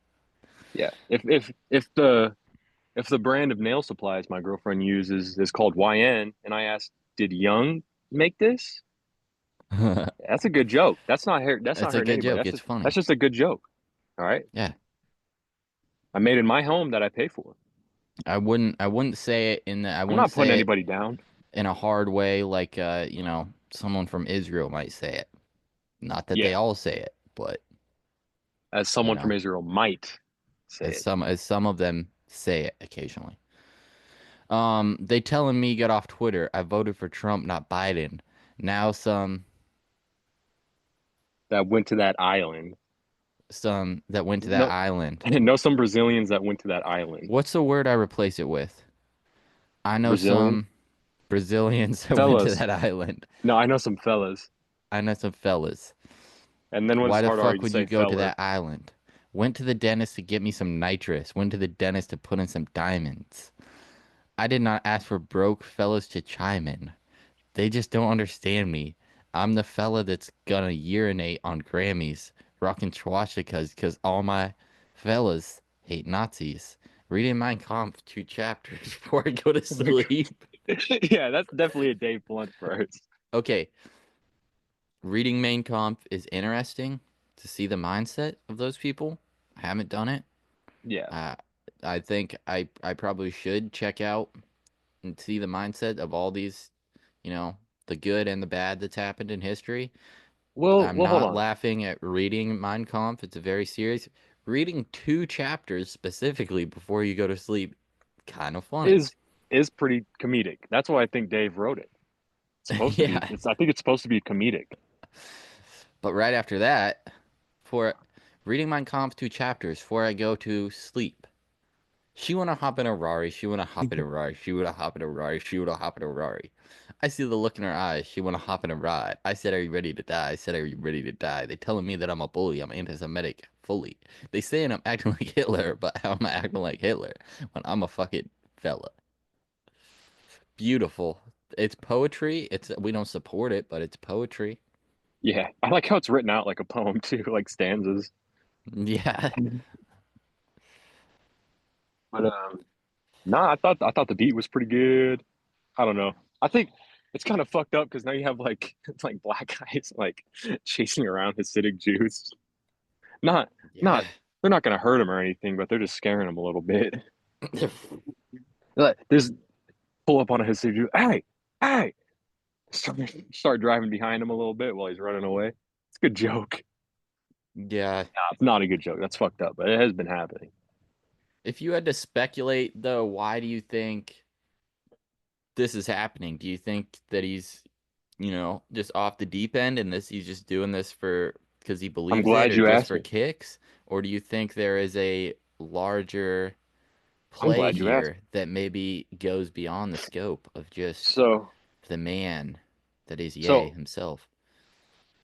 Speaker 3: yeah. If the brand of nail supplies my girlfriend uses is called YN, and I asked, did Young make this? That's a good joke. That's not her. That's not
Speaker 4: It's a
Speaker 3: hurting
Speaker 4: good
Speaker 3: anybody.
Speaker 4: joke.
Speaker 3: That's
Speaker 4: It's
Speaker 3: just that's
Speaker 4: funny.
Speaker 3: just a good joke. All right.
Speaker 4: Yeah.
Speaker 3: I made in my home that I pay for.
Speaker 4: I wouldn't say it I
Speaker 3: I'm
Speaker 4: wouldn't
Speaker 3: not putting
Speaker 4: say it
Speaker 3: anybody down.
Speaker 4: in a hard way like someone from Israel might say it. Not that they
Speaker 3: Yeah,
Speaker 4: all say it, but
Speaker 3: as
Speaker 4: you
Speaker 3: someone from
Speaker 4: know,
Speaker 3: Israel might say
Speaker 4: as
Speaker 3: it.
Speaker 4: some of them say it occasionally. They telling me get off Twitter. I voted for Trump, not Biden. Now
Speaker 3: That went to that island.
Speaker 4: some that went to that
Speaker 3: No,
Speaker 4: island.
Speaker 3: know some Brazilians that went to that island.
Speaker 4: What's the word I replace it with? I know
Speaker 3: Brazilian
Speaker 4: some Brazilians that went to
Speaker 3: fellas.
Speaker 4: that island.
Speaker 3: No, I know some fellas.
Speaker 4: I know some fellas.
Speaker 3: And then when
Speaker 4: Why
Speaker 3: it's
Speaker 4: the
Speaker 3: hard already
Speaker 4: fuck
Speaker 3: to
Speaker 4: would you
Speaker 3: say
Speaker 4: go to
Speaker 3: feller.
Speaker 4: that island? Went to the dentist to get me some nitrous. Went to the dentist to put in some diamonds. I did not ask for broke fellas to chime in. They just don't understand me. I'm the fella that's gonna urinate on Grammys, rocking swastikas because all my fellas hate Nazis. Reading Mein Kampf 2 chapters before I go to sleep.
Speaker 3: Yeah, that's definitely a Dave Blunt verse.
Speaker 4: Okay, reading Mein Kampf is interesting to see the mindset of those people. I haven't done it.
Speaker 3: Yeah.
Speaker 4: Uh, I think I probably should check out and see the mindset of all these, you know, the good and the bad that's happened in history. I'm
Speaker 3: Well, hold
Speaker 4: not
Speaker 3: on.
Speaker 4: laughing at reading Mein Kampf. It's a very serious. Reading 2 chapters specifically before you go to sleep, kind of funny.
Speaker 3: Is pretty comedic. That's why I think Dave wrote it. It's supposed to be.
Speaker 4: Yeah.
Speaker 3: I think it's supposed to be comedic.
Speaker 4: But right after that, for reading Mein Kampf 2 chapters before I go to sleep, she wanna hop in a Rari. She wanna hop in a Rari. She wanna hop in a Rari. She wanna hop in a Rari. I see the look in her eyes. She wanna hop in a ride. I said, "Are you ready to die?" I said, "Are you ready to die?" They telling me that I'm a bully. I'm anti-Semitic fully. They saying I'm acting like Hitler, but how am I acting like Hitler when I'm a fucking fella? Beautiful. It's poetry. We don't support it, but it's poetry.
Speaker 3: Yeah, I like how it's written out like a poem too, like stanzas.
Speaker 4: Yeah.
Speaker 3: But nah, I thought the beat was pretty good. I don't know. I think it's kind of fucked up because now you have like it's like black guys like chasing around Hasidic Jews. Not
Speaker 4: Yeah.
Speaker 3: not they're not gonna hurt him or anything, but they're just scaring him a little bit. Like, there's pull up on a Hasidic Jew. Hey, hey! Start, start driving behind him a little bit while he's running away. It's a good joke.
Speaker 4: Yeah.
Speaker 3: Nah, it's not a good joke. That's fucked up, but it has been happening.
Speaker 4: If you had to speculate, though, why do you think this is happening? Do you think that he's, just off the deep end and he's just doing this for because he
Speaker 3: I'm
Speaker 4: believes it
Speaker 3: glad
Speaker 4: or
Speaker 3: you
Speaker 4: just
Speaker 3: asked
Speaker 4: for
Speaker 3: me.
Speaker 4: kicks? Or do you think there is a larger
Speaker 3: I'm
Speaker 4: play
Speaker 3: glad you asked me.
Speaker 4: here that maybe goes beyond the scope of just
Speaker 3: So
Speaker 4: the man that is Ye
Speaker 3: so
Speaker 4: himself?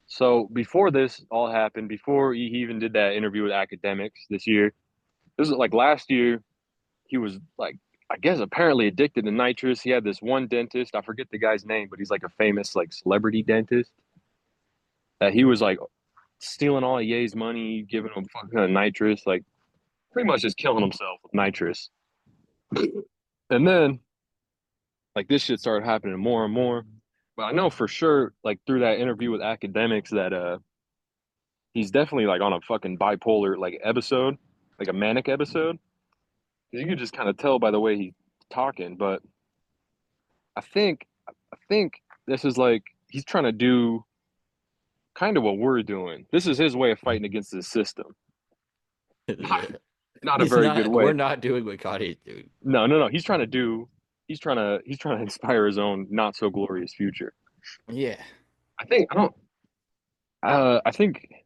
Speaker 3: so before this all happened, before he even did that interview with academics this year, this is like last year, he was like, I guess apparently addicted to nitrous. He had this one dentist, I forget the guy's name, but he's like a famous like celebrity dentist that he was like stealing all of Ye's money, giving him fucking nitrous, like pretty much just killing himself with nitrous. And then like this shit started happening more and more. But I know for sure, like through that interview with academics, that he's definitely like on a fucking bipolar like episode, like a manic episode. You could just kind of tell by the way he's talking. But I think this is like he's trying to do kind of what we're doing. This is his way of fighting against the system. Not, not a
Speaker 4: He's
Speaker 3: very good
Speaker 4: not. We're
Speaker 3: way.
Speaker 4: not doing what Kanye's doing.
Speaker 3: No, no, no. He's trying to inspire his own not so glorious future.
Speaker 4: Yeah,
Speaker 3: I think I don't. I think I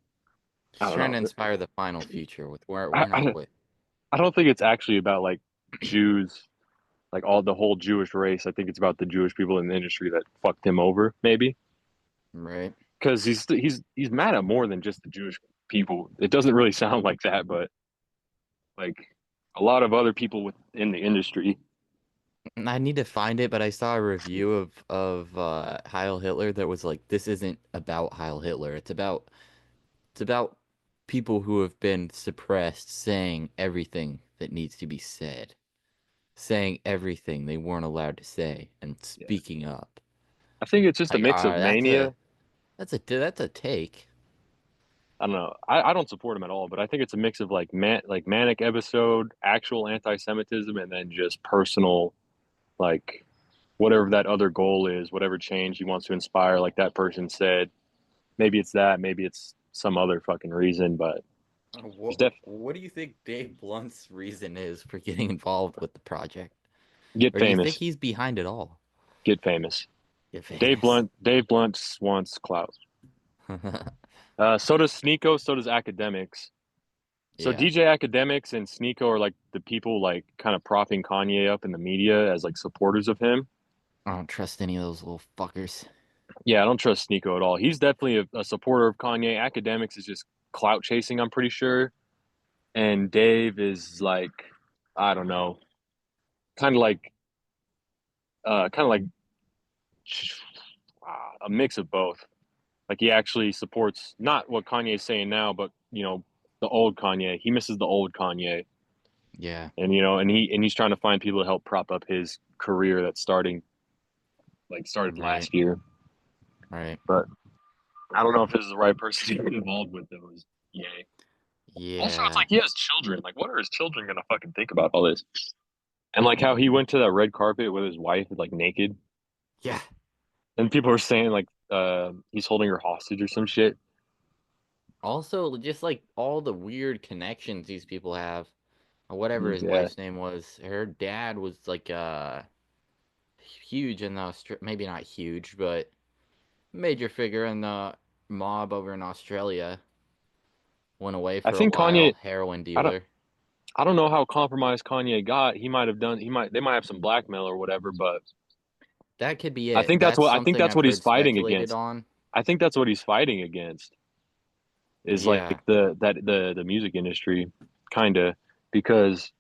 Speaker 4: he's
Speaker 3: don't
Speaker 4: trying to
Speaker 3: know.
Speaker 4: inspire the final future with
Speaker 3: I,
Speaker 4: we're not
Speaker 3: I
Speaker 4: quit.
Speaker 3: I don't think it's actually about like Jews, like all the whole Jewish race. I think it's about the Jewish people in the industry that fucked him over, maybe.
Speaker 4: Right.
Speaker 3: Because he's mad at more than just the Jewish people. It doesn't really sound like that, but like a lot of other people within the industry.
Speaker 4: I need to find it, but I saw a review of Heil Hitler that was like, this isn't about Heil Hitler. It's about people who have been suppressed saying everything that needs to be said, saying everything they weren't allowed to say, and
Speaker 3: Yeah.
Speaker 4: speaking up.
Speaker 3: I think it's just a
Speaker 4: Like,
Speaker 3: mix of mania.
Speaker 4: that's a take.
Speaker 3: I don't know. I don't support him at all, but I think it's a mix of like manic episode, actual anti-Semitism, and then just personal like whatever that other goal is, whatever change he wants to inspire, like that person said. Maybe it's that, maybe it's some other fucking reason, but
Speaker 4: What
Speaker 3: it's def
Speaker 4: what do you think Dave Blunt's reason is for getting involved with the project?
Speaker 3: get
Speaker 4: Or do you think
Speaker 3: famous,
Speaker 4: he's behind it all?
Speaker 3: get famous.
Speaker 4: Get
Speaker 3: Dave
Speaker 4: famous.
Speaker 3: Blunt, Dave Blunt wants clout. So does Sneeko, so does academics. So
Speaker 4: Yeah.
Speaker 3: DJ Academics and Sneeko are like the people like kind of propping Kanye up in the media as like supporters of him.
Speaker 4: I don't trust any of those little fuckers.
Speaker 3: Yeah, I don't trust Sneeko at all. He's definitely a supporter of Kanye. Academics is just clout chasing, I'm pretty sure. And Dave is like, I don't know, kind of like, kind of like a mix of both. Like he actually supports not what Kanye's saying now, but the old Kanye. He misses the old Kanye,
Speaker 4: Yeah.
Speaker 3: and he's trying to find people to help prop up his career that's started
Speaker 4: Right.
Speaker 3: last year.
Speaker 4: Right.
Speaker 3: But I don't know if this is the right person to get involved with those. Yay. Also, it's
Speaker 4: Yeah.
Speaker 3: like he has children. Like, what are his children gonna fucking think about all this? And like how he went to that red carpet with his wife, like naked,
Speaker 4: Yeah.
Speaker 3: and people are saying like he's holding her hostage or some shit.
Speaker 4: Also, just like all the weird connections these people have, or whatever his
Speaker 3: Yeah,
Speaker 4: wife's name was. Her dad was like huge in the maybe not huge, but major figure in the mob over in Australia. Went away
Speaker 3: I
Speaker 4: for a
Speaker 3: think
Speaker 4: while,
Speaker 3: Kanye.
Speaker 4: heroin
Speaker 3: I don't.
Speaker 4: dealer.
Speaker 3: I don't know how compromised Kanye got. He might have done. He might. They might have some blackmail or whatever. But
Speaker 4: That could be
Speaker 3: I
Speaker 4: it.
Speaker 3: think that's
Speaker 4: That's
Speaker 3: what. I think
Speaker 4: something
Speaker 3: that's
Speaker 4: I've
Speaker 3: what he's
Speaker 4: heard
Speaker 3: fighting
Speaker 4: speculated
Speaker 3: against.
Speaker 4: on.
Speaker 3: I think that's what he's fighting against. Is like
Speaker 4: Yeah.
Speaker 3: the music industry, kind of, because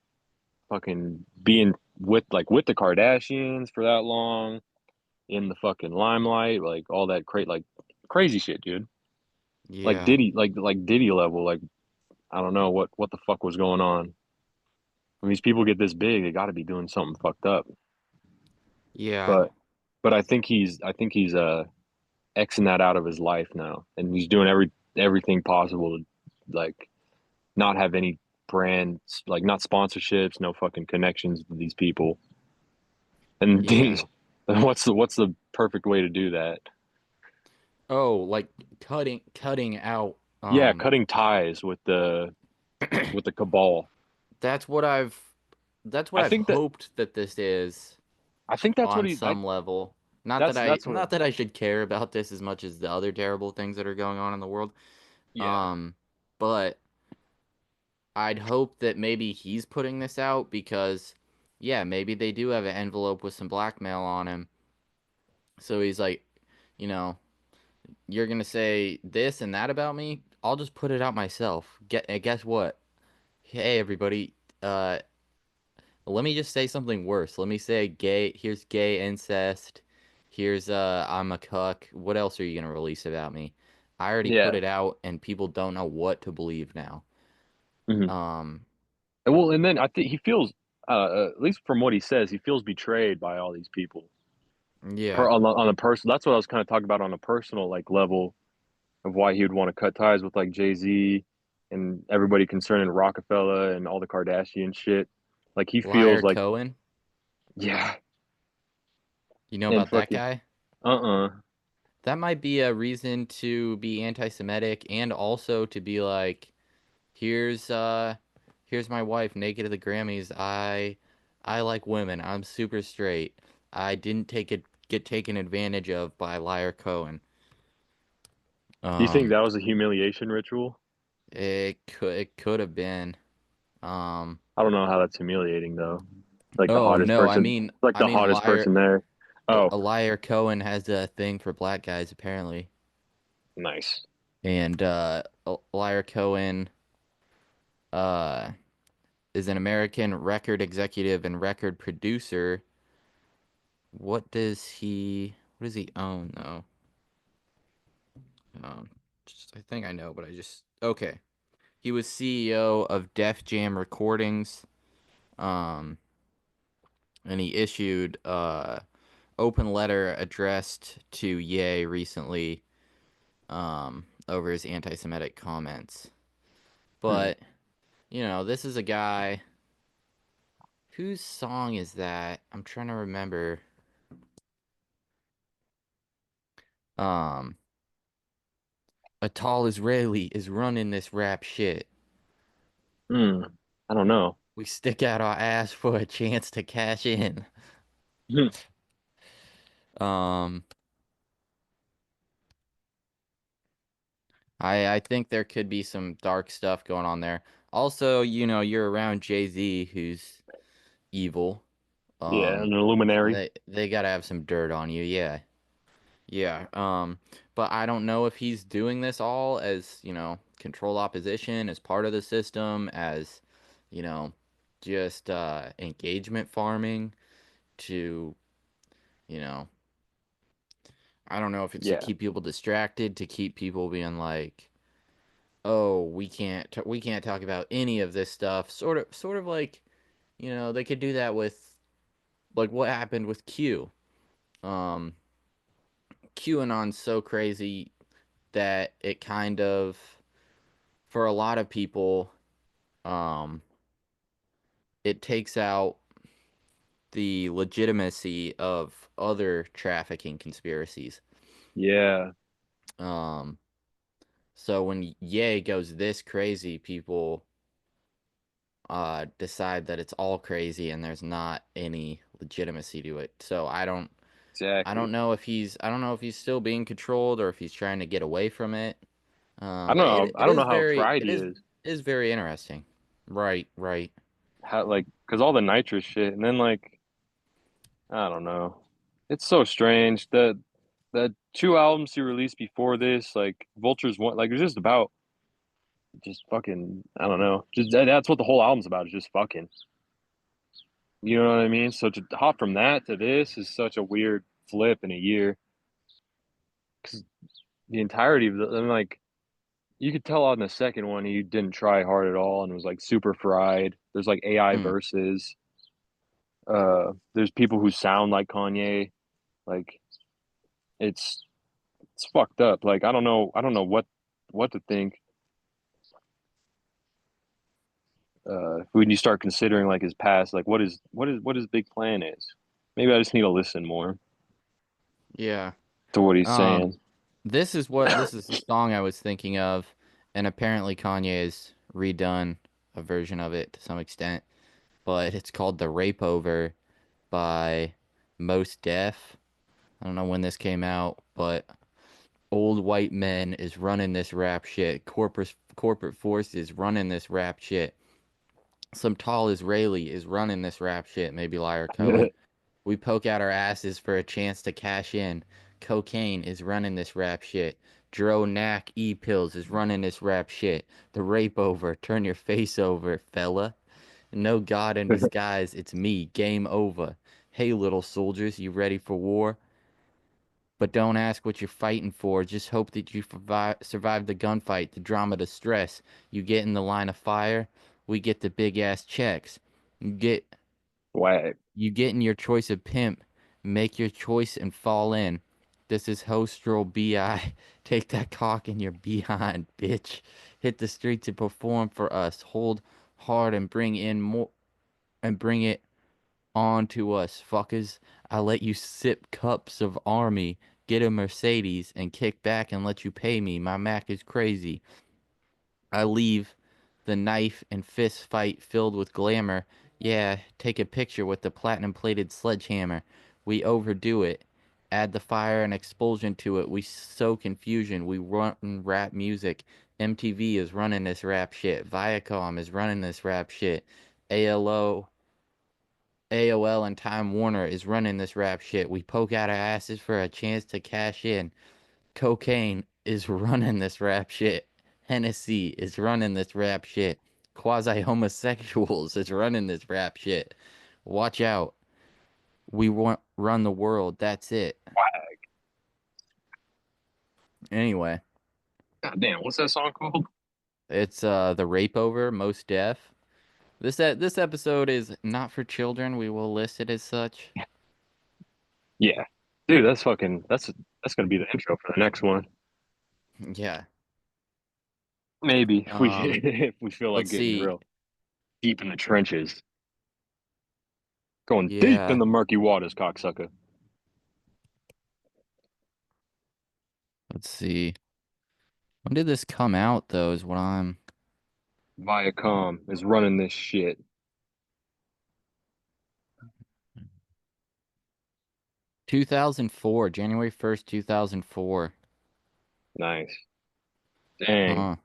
Speaker 3: fucking being with the Kardashians for that long in the fucking limelight, like all that crazy shit, dude. Like
Speaker 4: Yeah.
Speaker 3: Diddy, like Diddy level. Like I don't know what the fuck was going on. When these people get this big, they got to be doing something fucked up.
Speaker 4: Yeah.
Speaker 3: But I think he's Xing that out of his life now, and he's doing everything possible to like not have any brands, like not sponsorships, no fucking connections with these people. And
Speaker 4: Yeah.
Speaker 3: what's the perfect way to do that?
Speaker 4: Oh, like cutting out.
Speaker 3: Yeah, cutting ties with the cabal.
Speaker 4: That's what I've that's what
Speaker 3: I
Speaker 4: I've
Speaker 3: think that
Speaker 4: hoped that this is
Speaker 3: I think that's what
Speaker 4: on
Speaker 3: he I
Speaker 4: some level.
Speaker 3: that's what
Speaker 4: Not that I should care about this as much as the other terrible things that are going on in the world.
Speaker 3: yeah.
Speaker 4: Um, but I'd hope that maybe he's putting this out because yeah, maybe they do have an envelope with some blackmail on him. So he's like, you know, you're gonna say this and that about me? I'll just put it out myself. Guess what? Hey everybody, let me just say something worse. Let me say here's gay incest. Here's I'm a cuck. What else are you gonna release about me? I already put
Speaker 3: Yeah.
Speaker 4: it out and people don't know what to believe now.
Speaker 3: Hmm.
Speaker 4: Um,
Speaker 3: Well, and then I think he feels at least from what he says, he feels betrayed by all these people.
Speaker 4: yeah.
Speaker 3: On a person, that's what I was kind of talking about on a personal like level of why he would want to cut ties with like Jay-Z and everybody concerning Rockefeller and all the Kardashian shit. Like he feels
Speaker 4: Liar
Speaker 3: like,
Speaker 4: Cohen.
Speaker 3: yeah,
Speaker 4: You know
Speaker 3: and
Speaker 4: about that
Speaker 3: fucking
Speaker 4: guy?
Speaker 3: uh-uh.
Speaker 4: That might be a reason to be anti-Semitic and also to be like, here's here's my wife naked at the Grammys. I like women. I'm super straight. I didn't get taken advantage of by Liar Cohen.
Speaker 3: Do you think
Speaker 4: Um,
Speaker 3: that was a humiliation ritual?
Speaker 4: it could have been. Um,
Speaker 3: I don't know how that's humiliating though. Like the
Speaker 4: oh
Speaker 3: hottest
Speaker 4: no,
Speaker 3: person, like the hottest person there. Oh,
Speaker 4: A Liar Cohen has a thing for black guys apparently,
Speaker 3: nice.
Speaker 4: and Liar Cohen uh is an American record executive and record producer. What does he own though? Um, I think I know, but I just okay. He was CEO of Def Jam Recordings, um, and he issued open letter addressed to Ye recently, over his anti-Semitic comments.
Speaker 3: Hmm.
Speaker 4: But this is a guy whose song is that? I'm trying to remember. Um, a tall Israeli is running this rap shit.
Speaker 3: Hmm. I don't know.
Speaker 4: We stick out our ass for a chance to cash in.
Speaker 3: Hmm.
Speaker 4: Um, I think there could be some dark stuff going on there. Also, you're around Jay-Z, who's evil.
Speaker 3: Yeah,
Speaker 4: Um,
Speaker 3: an illuminary.
Speaker 4: they gotta have some dirt on you, yeah. Yeah. But I don't know if he's doing this all as, control opposition, as part of the system, as, you know, just engagement farming to, you know, I don't know if it's to
Speaker 3: Yeah.
Speaker 4: keep people distracted, to keep people being like, "Oh, we can't talk about any of this stuff." Sort of like, they could do that with like what happened with Q. Um, QAnon's so crazy that it kind of, for a lot of people, um, it takes out the legitimacy of other trafficking conspiracies.
Speaker 3: Yeah.
Speaker 4: Um, so when Ye goes this crazy, people decide that it's all crazy and there's not any legitimacy to it. So
Speaker 3: Exactly.
Speaker 4: I don't know if he's still being controlled or if he's trying to get away from it.
Speaker 3: I don't know. I don't know how fried he is.
Speaker 4: It is very interesting. Right, right.
Speaker 3: How like because all the nitrous shit, and then like I don't know. It's so strange. The two albums he released before this, like Vulture's one, like it's just about just fucking. I don't know. Just that's what the whole album's about. Is just fucking. You know what I mean? So to hop from that to this is such a weird flip in a year. Because the entirety of the, and like you could tell on the second one he didn't try hard at all and was like super fried. There's like AI
Speaker 4: Hmm.
Speaker 3: verses. There's people who sound like Kanye. Like it's it's fucked up. Like I don't know what to think. When you start considering like his past, like what his big plan is. Maybe I just need to listen more
Speaker 4: Yeah.
Speaker 3: to what he's
Speaker 4: Um,
Speaker 3: saying.
Speaker 4: this is the song I was thinking of, and apparently Kanye has redone a version of it to some extent, but it's called The Rape Over by Most Def. I don't know when this came out, but old white men is running this rap shit. Corporate forces running this rap shit. Some tall Israeli is running this rap shit, maybe Liar Cohen. We poke out our asses for a chance to cash in. Cocaine is running this rap shit. Dro Knack E-pills is running this rap shit. The rape over. Turn your face over, fella. No God in disguise. It's me. Game over. Hey, little soldiers, you ready for war? But don't ask what you're fighting for. Just hope that you survive the gunfight, the drama, the stress. You get in the line of fire, we get the big ass checks. You get
Speaker 3: Whack.
Speaker 4: you get in your choice of pimp, make your choice and fall in. This is Hostro BI. Take that cock in your behind, bitch. Hit the streets and perform for us. Hold hard and bring in more and bring it on to us, fuckers. I let you sip cups of army, get a Mercedes, and kick back and let you pay me. My Mac is crazy. I leave the knife and fist fight filled with glamour. Yeah, take a picture with the platinum plated sledgehammer. We overdo it. Add the fire and explosion to it. We sow confusion. We run rap music. MTV is running this rap shit. Viacom is running this rap shit. ALO AOL and Time Warner is running this rap shit. We poke out our asses for a chance to cash in. Cocaine is running this rap shit. Hennessy is running this rap shit. Quasi homosexuals is running this rap shit. Watch out. We want run the world. That's it. Anyway,
Speaker 3: God damn, what's that song called?
Speaker 4: it's the rape over Most Def. This episode is not for children. We will list it as such.
Speaker 3: Yeah. Dude, that's gonna be the intro for the next one.
Speaker 4: Yeah.
Speaker 3: Maybe if we
Speaker 4: Um.
Speaker 3: if we feel like
Speaker 4: Let's
Speaker 3: getting
Speaker 4: see.
Speaker 3: real deep in the trenches. Going deep in
Speaker 4: Yeah.
Speaker 3: the murky waters, cocksucker.
Speaker 4: Let's see. When did this come out, though, is what I'm.
Speaker 3: Viacom is running this shit.
Speaker 4: 2004, January 1st, 2004.
Speaker 3: Nice. Dang.
Speaker 4: Huh.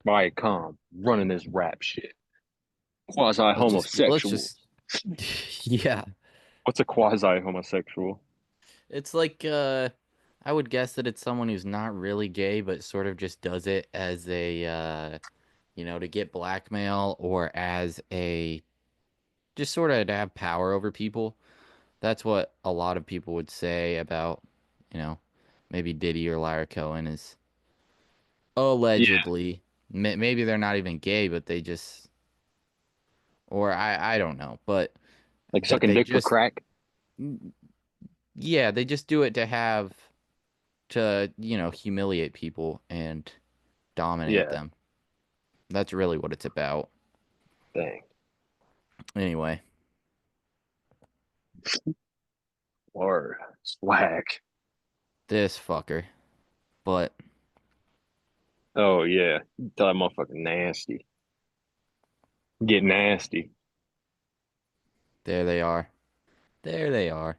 Speaker 3: Viacom running this rap shit. Quasi
Speaker 4: Let's
Speaker 3: homosexual.
Speaker 4: just, yeah.
Speaker 3: What's a quasi homosexual?
Speaker 4: It's like, I would guess that it's someone who's not really gay, but sort of just does it as a, to get blackmail or as a, just sort of to have power over people. That's what a lot of people would say about, you know, maybe Diddy or Lyra Cohen is
Speaker 3: Yeah,
Speaker 4: allegedly. Maybe they're not even gay, but they just, or I don't know, but
Speaker 3: like
Speaker 4: that
Speaker 3: sucking
Speaker 4: they
Speaker 3: dick for
Speaker 4: just,
Speaker 3: crack.
Speaker 4: yeah, they just do it to have to, humiliate people and dominate
Speaker 3: Yeah,
Speaker 4: them. That's really what it's about.
Speaker 3: dang.
Speaker 4: Anyway,
Speaker 3: Word. Swag.
Speaker 4: this fucker. But
Speaker 3: Oh yeah. Tell that motherfucker nasty. Get nasty.
Speaker 4: there they are. There they are.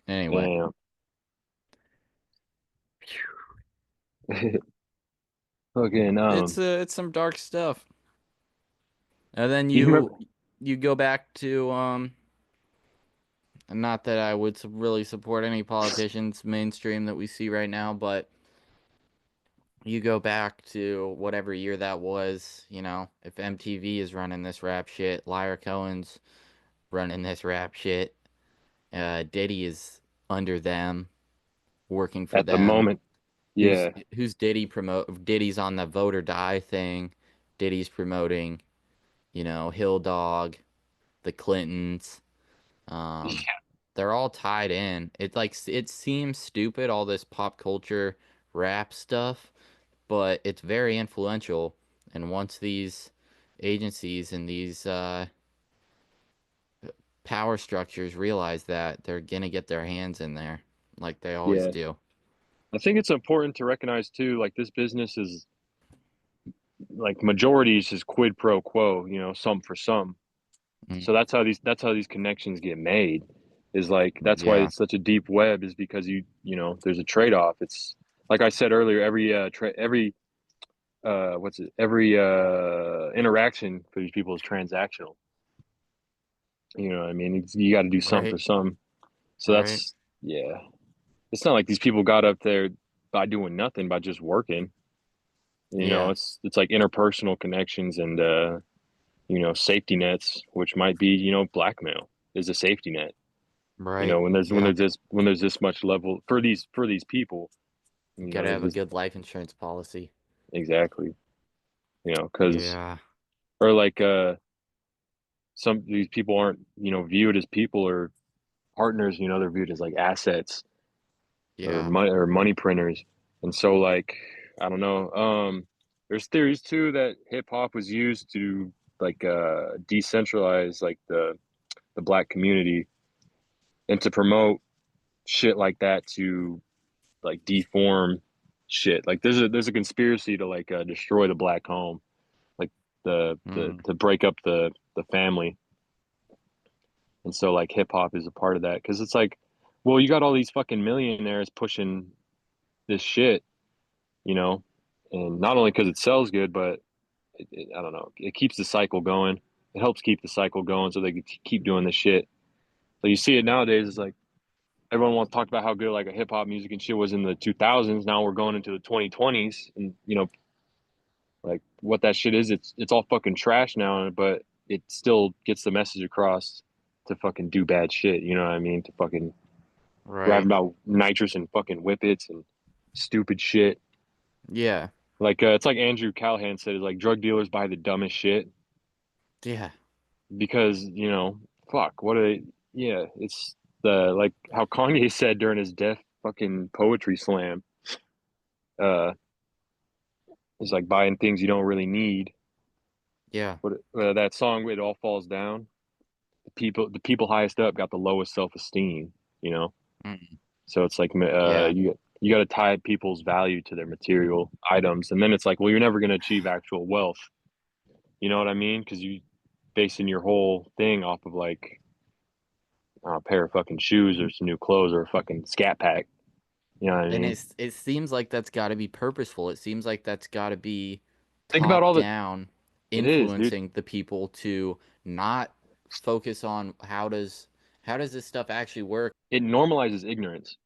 Speaker 4: Anyway,
Speaker 3: Damn. Fucking
Speaker 4: it's some dark stuff. And then
Speaker 3: you remember
Speaker 4: you go back to not that I would really support any politicians mainstream that we see right now, but you go back to whatever year that was, if MTV is running this rap shit, Lyra Cohen's running this rap shit, Diddy is under them, working for
Speaker 3: At the
Speaker 4: them.
Speaker 3: moment, yeah,
Speaker 4: Who's Diddy promote? Diddy's on the vote or die thing. Diddy's promoting, Hill Dog, the Clintons. Um,
Speaker 3: yeah,
Speaker 4: they're all tied in. It seems stupid, all this pop culture rap stuff, but it's very influential. And once these agencies and these power structures realize that, they're gonna get their hands in there, like they always
Speaker 3: yeah.
Speaker 4: do.
Speaker 3: I think it's important to recognize too, like this business is like majorities is quid pro quo, some for some.
Speaker 4: Mm,
Speaker 3: So that's how these connections get made. Is like that's why
Speaker 4: yeah,
Speaker 3: it's such a deep web is because there's a trade off. It's like I said earlier, every interaction for these people is transactional. You know what I mean? You got to do something for
Speaker 4: right,
Speaker 3: some. So
Speaker 4: right,
Speaker 3: that's yeah. It's not like these people got up there by doing nothing, by just working.
Speaker 4: yeah,
Speaker 3: It's like interpersonal connections and safety nets, which might be, blackmail is a safety net.
Speaker 4: right,
Speaker 3: When
Speaker 4: yeah.
Speaker 3: there's this much level for these people,
Speaker 4: You gotta
Speaker 3: there's
Speaker 4: have a
Speaker 3: this
Speaker 4: good life insurance policy.
Speaker 3: exactly, because
Speaker 4: Yeah,
Speaker 3: or like some of these people aren't, viewed as people or partners, they're viewed as like assets
Speaker 4: yeah,
Speaker 3: or money printers. And so like I don't know, there's theories too that hip hop was used to like decentralize like the black community and to promote shit like that to like deform shit. Like there's a conspiracy to like destroy the black home, like the
Speaker 4: mm,
Speaker 3: to break up the family. And so like hip hop is a part of that because it's like, well, you got all these fucking millionaires pushing this shit, you know, and not only because it sells good, but I don't know, it keeps the cycle going. It helps keep the cycle going so they can keep doing this shit. So you see it nowadays. It's like everyone wants to talk about how good like a hip hop music and shit was in the 2000s. Now we're going into the 2020s, and like what that shit is. It's all fucking trash now, but it still gets the message across to fucking do bad shit. You know what I mean? To fucking rap
Speaker 4: right,
Speaker 3: about nitrous and fucking whippets and stupid shit.
Speaker 4: yeah,
Speaker 3: Like it's like Andrew Callahan said, is like drug dealers buy the dumbest shit
Speaker 4: yeah,
Speaker 3: because fuck, what are they? Yeah, it's the like how Kanye said during his death fucking poetry slam. Uh, it's like buying things you don't really need.
Speaker 4: yeah,
Speaker 3: But that song, "It All Falls Down," the people highest up got the lowest self esteem. You know,
Speaker 4: mm,
Speaker 3: so it's like
Speaker 4: yeah,
Speaker 3: you got to tie people's value to their material items, and then it's like, well, you're never going to achieve actual wealth. You know what I mean? Because you basing your whole thing off of like a pair of fucking shoes or some new clothes or a fucking scat pack. You know what I
Speaker 4: and
Speaker 3: mean?
Speaker 4: it seems like that's got to be purposeful. It seems like that's got to be
Speaker 3: Think about
Speaker 4: top
Speaker 3: all the.
Speaker 4: down,
Speaker 3: It is, dude.
Speaker 4: influencing the people to not focus on how does this stuff actually work.
Speaker 3: It normalizes ignorance.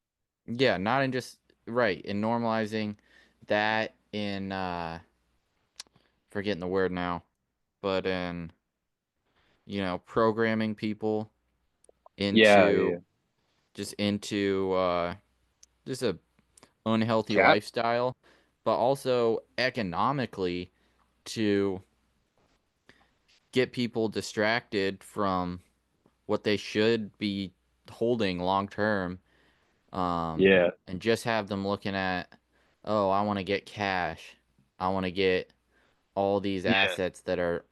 Speaker 4: Yeah, not in just right in normalizing that in forgetting the word now, but in programming people
Speaker 3: Yeah, yeah,
Speaker 4: into
Speaker 3: yeah.
Speaker 4: just a unhealthy
Speaker 3: Cap.
Speaker 4: lifestyle, but also economically to get people distracted from what they should be holding long term,
Speaker 3: Yeah,
Speaker 4: and just have them looking at, oh, I want to get cash. I want to get all these
Speaker 3: yeah,
Speaker 4: assets that are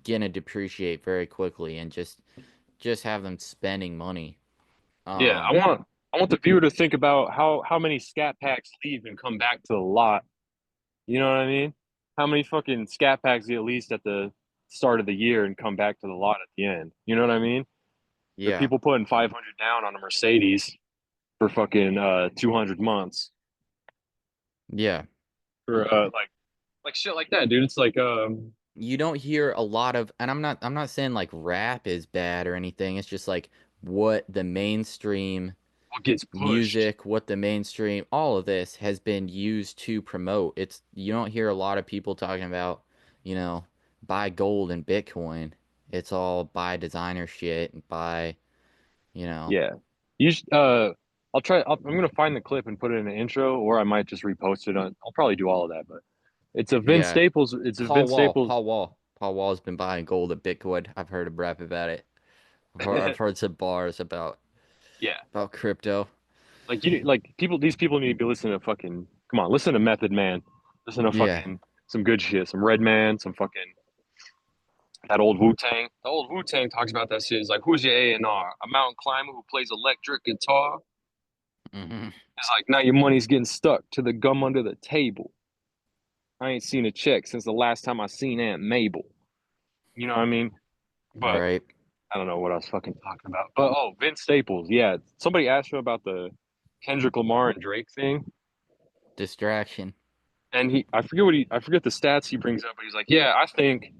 Speaker 4: gonna depreciate very quickly, and just have them spending money.
Speaker 3: yeah. I
Speaker 4: Um,
Speaker 3: want I want the viewer to think about how many scat packs leave and come back to the lot. You know what I mean? How many fucking scat packs get leased at the start of the year and come back to the lot at the end? You know what I mean? There are
Speaker 4: yeah,
Speaker 3: people putting 500 down on a Mercedes for fucking 200 months
Speaker 4: yeah.
Speaker 3: for like shit like that, dude. It's like
Speaker 4: You don't hear a lot of, and I'm not saying like rap is bad or anything. It's just like what the mainstream
Speaker 3: what gets pushed.
Speaker 4: music, what the mainstream, all of this has been used to promote. You don't hear a lot of people talking about, you know, buy gold and Bitcoin. It's all buy designer shit and buy, you know.
Speaker 3: Yeah. You should, I'm gonna find the clip and put it in the intro, or I might just repost it on. I'll probably do all of that, but it's a Vince
Speaker 4: Yeah.
Speaker 3: Staples. It's a Vince Staples.
Speaker 4: Paul Wall's been buying gold at Bitcoin. I've heard him rap about it. I've heard some bars
Speaker 3: Yeah,
Speaker 4: about crypto.
Speaker 3: like people. These people need to be listening to fucking. Come on, listen to Method Man. Listen to
Speaker 4: Yeah.
Speaker 3: fucking some good shit. Some Red Man. Some fucking that old Wu Tang. The old Wu Tang talks about that shit. It's like, who's your A&R? A mountain climber who plays electric guitar.
Speaker 4: Hmm.
Speaker 3: It's like now your money's getting stuck to the gum under the table. I ain't seen a check since the last time I seen Aunt Mabel. You know what I mean? But
Speaker 4: Right.
Speaker 3: I don't know what I was fucking talking about. But oh, Vince Staples. Yeah. Somebody asked him about the Kendrick Lamar and Drake thing.
Speaker 4: Distraction.
Speaker 3: And I forget the stats he brings up, but he's like, yeah, I think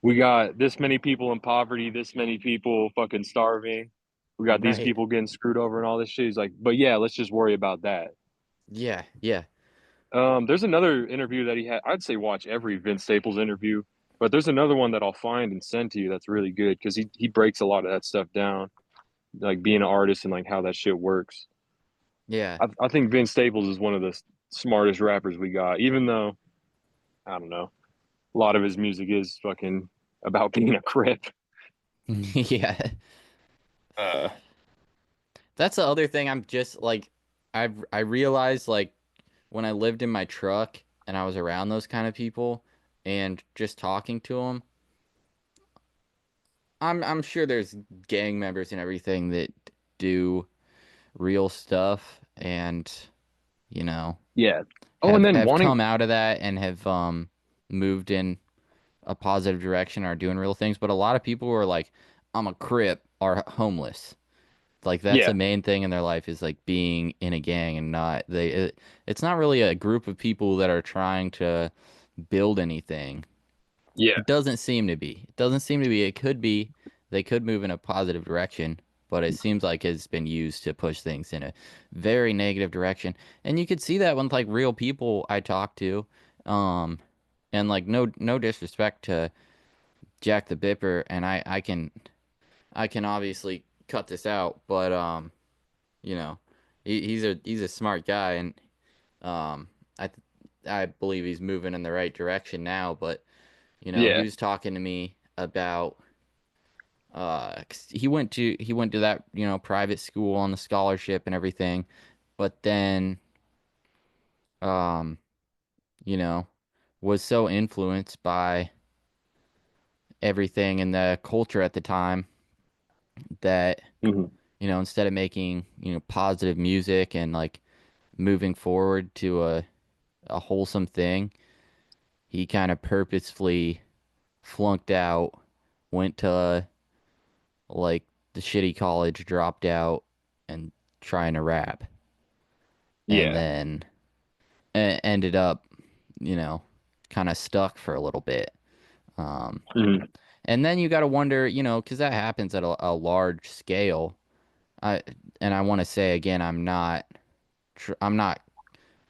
Speaker 3: we got this many people in poverty, this many people fucking starving. We got these
Speaker 4: Right.
Speaker 3: people getting screwed over and all this shit. He's like, but yeah, let's just worry about that.
Speaker 4: Yeah. Yeah.
Speaker 3: There's another interview that he had. I'd say watch every Vince Staples interview, but there's another one that I'll find and send to you that's really good because he breaks a lot of that stuff down, like being an artist and like how that shit works.
Speaker 4: Yeah.
Speaker 3: I think Vince Staples is one of the smartest rappers we got, even though I don't know, a lot of his music is fucking about being a crip.
Speaker 4: Yeah.
Speaker 3: Uh,
Speaker 4: That's the other thing. I'm just like, I realized like when I lived in my truck and I was around those kind of people and just talking to them, I'm sure there's gang members and everything that do real stuff and you know
Speaker 3: yeah. Oh, and then
Speaker 4: have
Speaker 3: wanting,
Speaker 4: come out of that and have moved in a positive direction, are doing real things. But a lot of people who are like, I'm a crip, are homeless. Like that's
Speaker 3: yeah,
Speaker 4: the main thing in their life is like being in a gang and not it's not really a group of people that are trying to build anything.
Speaker 3: yeah,
Speaker 4: It doesn't seem to be. It doesn't seem to be. It could be. They could move in a positive direction, but it seems like it's been used to push things in a very negative direction. And you could see that with like real people I talk to. Um, and like no disrespect to Jack the Bipper, and I can obviously cut this out, but you know, he's a smart guy, and um, I I believe he's moving in the right direction now. But you know, he
Speaker 3: yeah.
Speaker 4: was talking to me about 'cause he went to that private school on the scholarship and everything, but then um you know was so influenced by everything in the culture at the time that
Speaker 3: Hmm.
Speaker 4: instead of making positive music and like moving forward to a wholesome thing, he kind of purposefully flunked out, went to like the shitty college, dropped out, and trying to rap, and
Speaker 3: Yeah.
Speaker 4: then ended up, you know, kind of stuck for a little bit. Um,
Speaker 3: Hmm.
Speaker 4: and then you got to wonder, because that happens at a large scale. I I want to say again, I'm not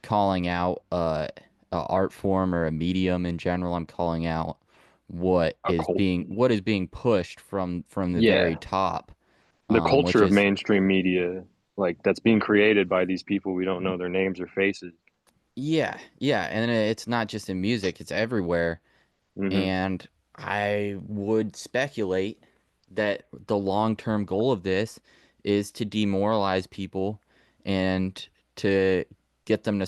Speaker 4: calling out a art form or a medium in general. I'm calling out
Speaker 3: A cult.
Speaker 4: what is being pushed from the very
Speaker 3: Yeah.
Speaker 4: top,
Speaker 3: The
Speaker 4: which
Speaker 3: culture of
Speaker 4: is
Speaker 3: mainstream media, like that's being created by these people we don't know their names or faces.
Speaker 4: yeah, yeah, and it's not just in music; it's everywhere.
Speaker 3: Hmm.
Speaker 4: And I would speculate that the long-term goal of this is to demoralize people and to get them to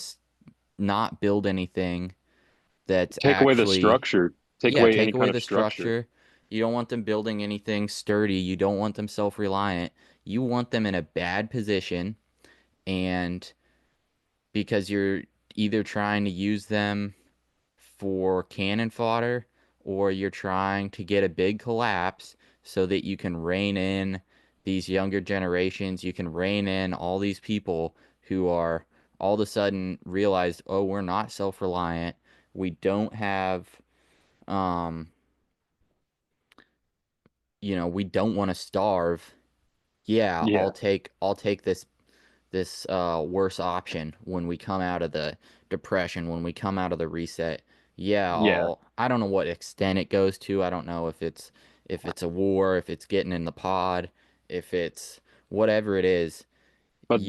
Speaker 4: not build anything that's
Speaker 3: Take away the
Speaker 4: actually,
Speaker 3: structure. Take
Speaker 4: yeah,
Speaker 3: away any
Speaker 4: take
Speaker 3: kind
Speaker 4: away
Speaker 3: of
Speaker 4: the
Speaker 3: structure.
Speaker 4: structure. You don't want them building anything sturdy. You don't want them self-reliant. You want them in a bad position, and because you're either trying to use them for cannon fodder or you're trying to get a big collapse so that you can rein in these younger generations. You can rein in all these people who are all of a sudden realized, oh, we're not self-reliant. We don't have, um, we don't want to starve. Yeah,
Speaker 3: Yeah.
Speaker 4: I'll take this worse option when we come out of the depression, when we come out of the reset. Yeah,
Speaker 3: Yeah.
Speaker 4: I don't know what extent it goes to. I don't know if it's a war, if it's getting in the pod, if it's whatever it is.
Speaker 3: But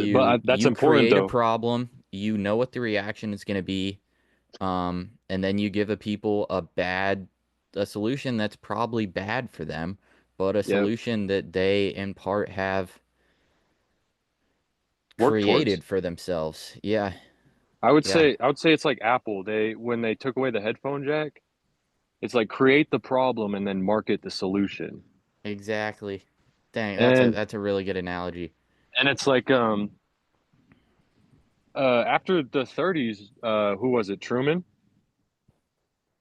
Speaker 3: that's
Speaker 4: you
Speaker 3: important
Speaker 4: create a
Speaker 3: though.
Speaker 4: problem, you know what the reaction is going to be, and then you give people a solution that's probably bad for them, but a
Speaker 3: Yeah,
Speaker 4: solution that they in part have
Speaker 3: work towards.
Speaker 4: created for themselves. Yeah,
Speaker 3: I would
Speaker 4: yeah,
Speaker 3: say it's like Apple. When they took away the headphone jack, it's like create the problem and then market the solution.
Speaker 4: exactly. Dang,
Speaker 3: And
Speaker 4: that's a really good analogy.
Speaker 3: it's like after the 30s, who was it? Truman.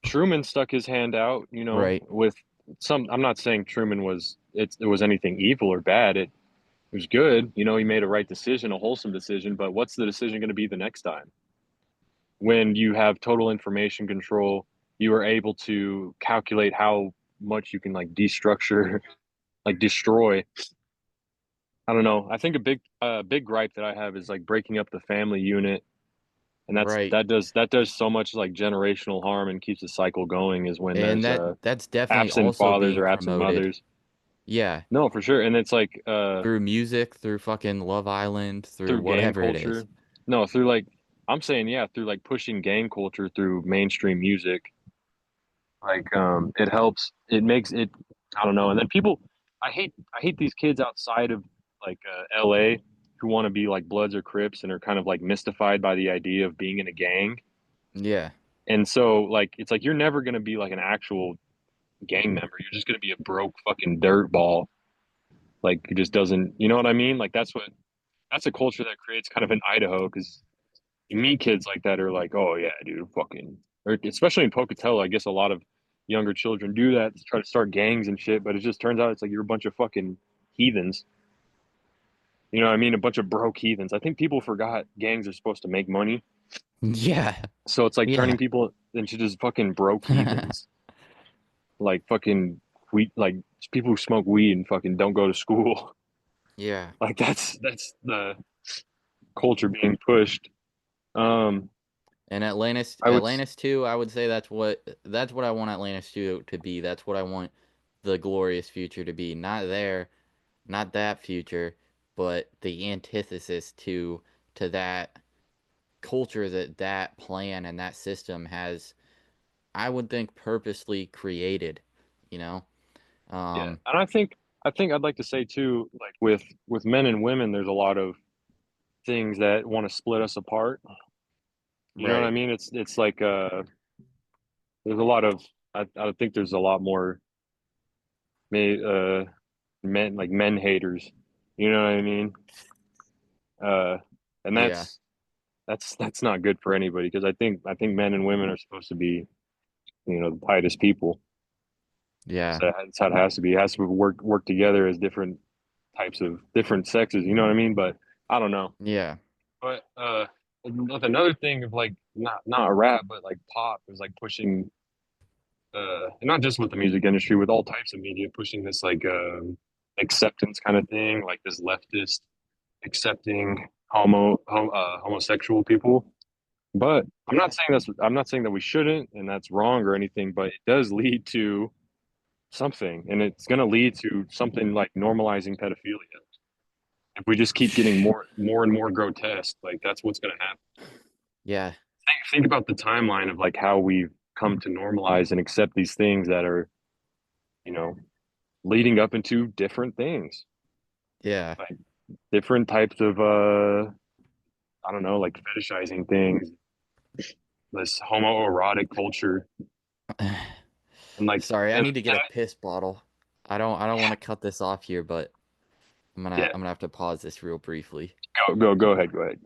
Speaker 3: Truman stuck his hand out,
Speaker 4: Right.
Speaker 3: with some. I'm not saying Truman it was anything evil or bad. It was good. He made a right decision, a wholesome decision. But what's the decision going to be the next time? When you have total information control, you are able to calculate how much you can like destructure, like destroy. I don't know. I think a big gripe that I have is like breaking up the family unit, and
Speaker 4: Right.
Speaker 3: that does so much like generational harm and keeps the cycle going. Is when
Speaker 4: And
Speaker 3: there's
Speaker 4: that's definitely
Speaker 3: absent
Speaker 4: also
Speaker 3: fathers
Speaker 4: being
Speaker 3: or absent
Speaker 4: promoted.
Speaker 3: mothers.
Speaker 4: Yeah,
Speaker 3: No, for sure. And it's like
Speaker 4: through music, through fucking Love Island, through
Speaker 3: through gang
Speaker 4: whatever it is.
Speaker 3: culture. No, through like I'm saying, yeah, through like pushing gang culture through mainstream music. Like it helps. It makes it. I don't know. And then people, I hate these kids outside of like LA who want to be like Bloods or Crips and are kind of like mystified by the idea of being in a gang.
Speaker 4: Yeah.
Speaker 3: And so like it's like you're never gonna be like an actual gang member. You're just gonna be a broke fucking dirt ball. Like who just doesn't. You know what I mean? Like that's a culture that creates kind of in Idaho because you meet kids like that are like, oh yeah, dude, fucking, or especially in Pocatello, I guess a lot of younger children do that to try to start gangs and shit, but it just turns out it's like you're a bunch of fucking heathens. You know what I mean? A bunch of broke heathens. I think people forgot gangs are supposed to make money.
Speaker 4: Yeah.
Speaker 3: So it's like
Speaker 4: Yeah.
Speaker 3: turning people into just fucking broke heathens. Like fucking weed, like people who smoke weed and fucking don't go to school.
Speaker 4: Yeah.
Speaker 3: Like that's the culture being pushed. Um,
Speaker 4: And
Speaker 3: I would,
Speaker 4: Atlantis 2, I would say that's what I want Atlantis 2 to be. That's what I want the glorious future to be. Not that future, but the antithesis to that culture that plan and that system has, I would think, purposely created, you know?
Speaker 3: yeah,
Speaker 4: Um,
Speaker 3: and I think I'd like to say too, like with men and women, there's a lot of things that want to split us apart. You know what I
Speaker 4: right.
Speaker 3: mean? It's like there's a lot of I think there's a lot more uh men haters. You know what I mean? Uh, and
Speaker 4: Yeah.
Speaker 3: that's not good for anybody because I think men and women are supposed to be the tightest people.
Speaker 4: Yeah.
Speaker 3: So that's how it has to be. It has to work together as different types of different sexes. You know what I mean? But I don't know.
Speaker 4: Yeah.
Speaker 3: But with another thing of like not rap, but like pop is like pushing and not just with the music industry, with all types of media, pushing this like acceptance kind of thing, like this leftist accepting homosexual people. But I'm not saying that we shouldn't, and that's wrong or anything. But it does lead to something, and it's going to lead to something like normalizing pedophilia. If we just keep getting more and more grotesque, like that's what's going to happen.
Speaker 4: Yeah.
Speaker 3: Think about the timeline of like how we've come to normalize and accept these things that are, you know, leading up into different things,
Speaker 4: Yeah.
Speaker 3: like different types of I don't know, like fetishizing things, this homoerotic culture, and like
Speaker 4: Sorry, I
Speaker 3: and,
Speaker 4: need to get
Speaker 3: and
Speaker 4: a piss bottle. I don't want to cut this off here, but
Speaker 3: yeah,
Speaker 4: I'm gonna have to pause this real briefly.
Speaker 3: go ahead, go ahead.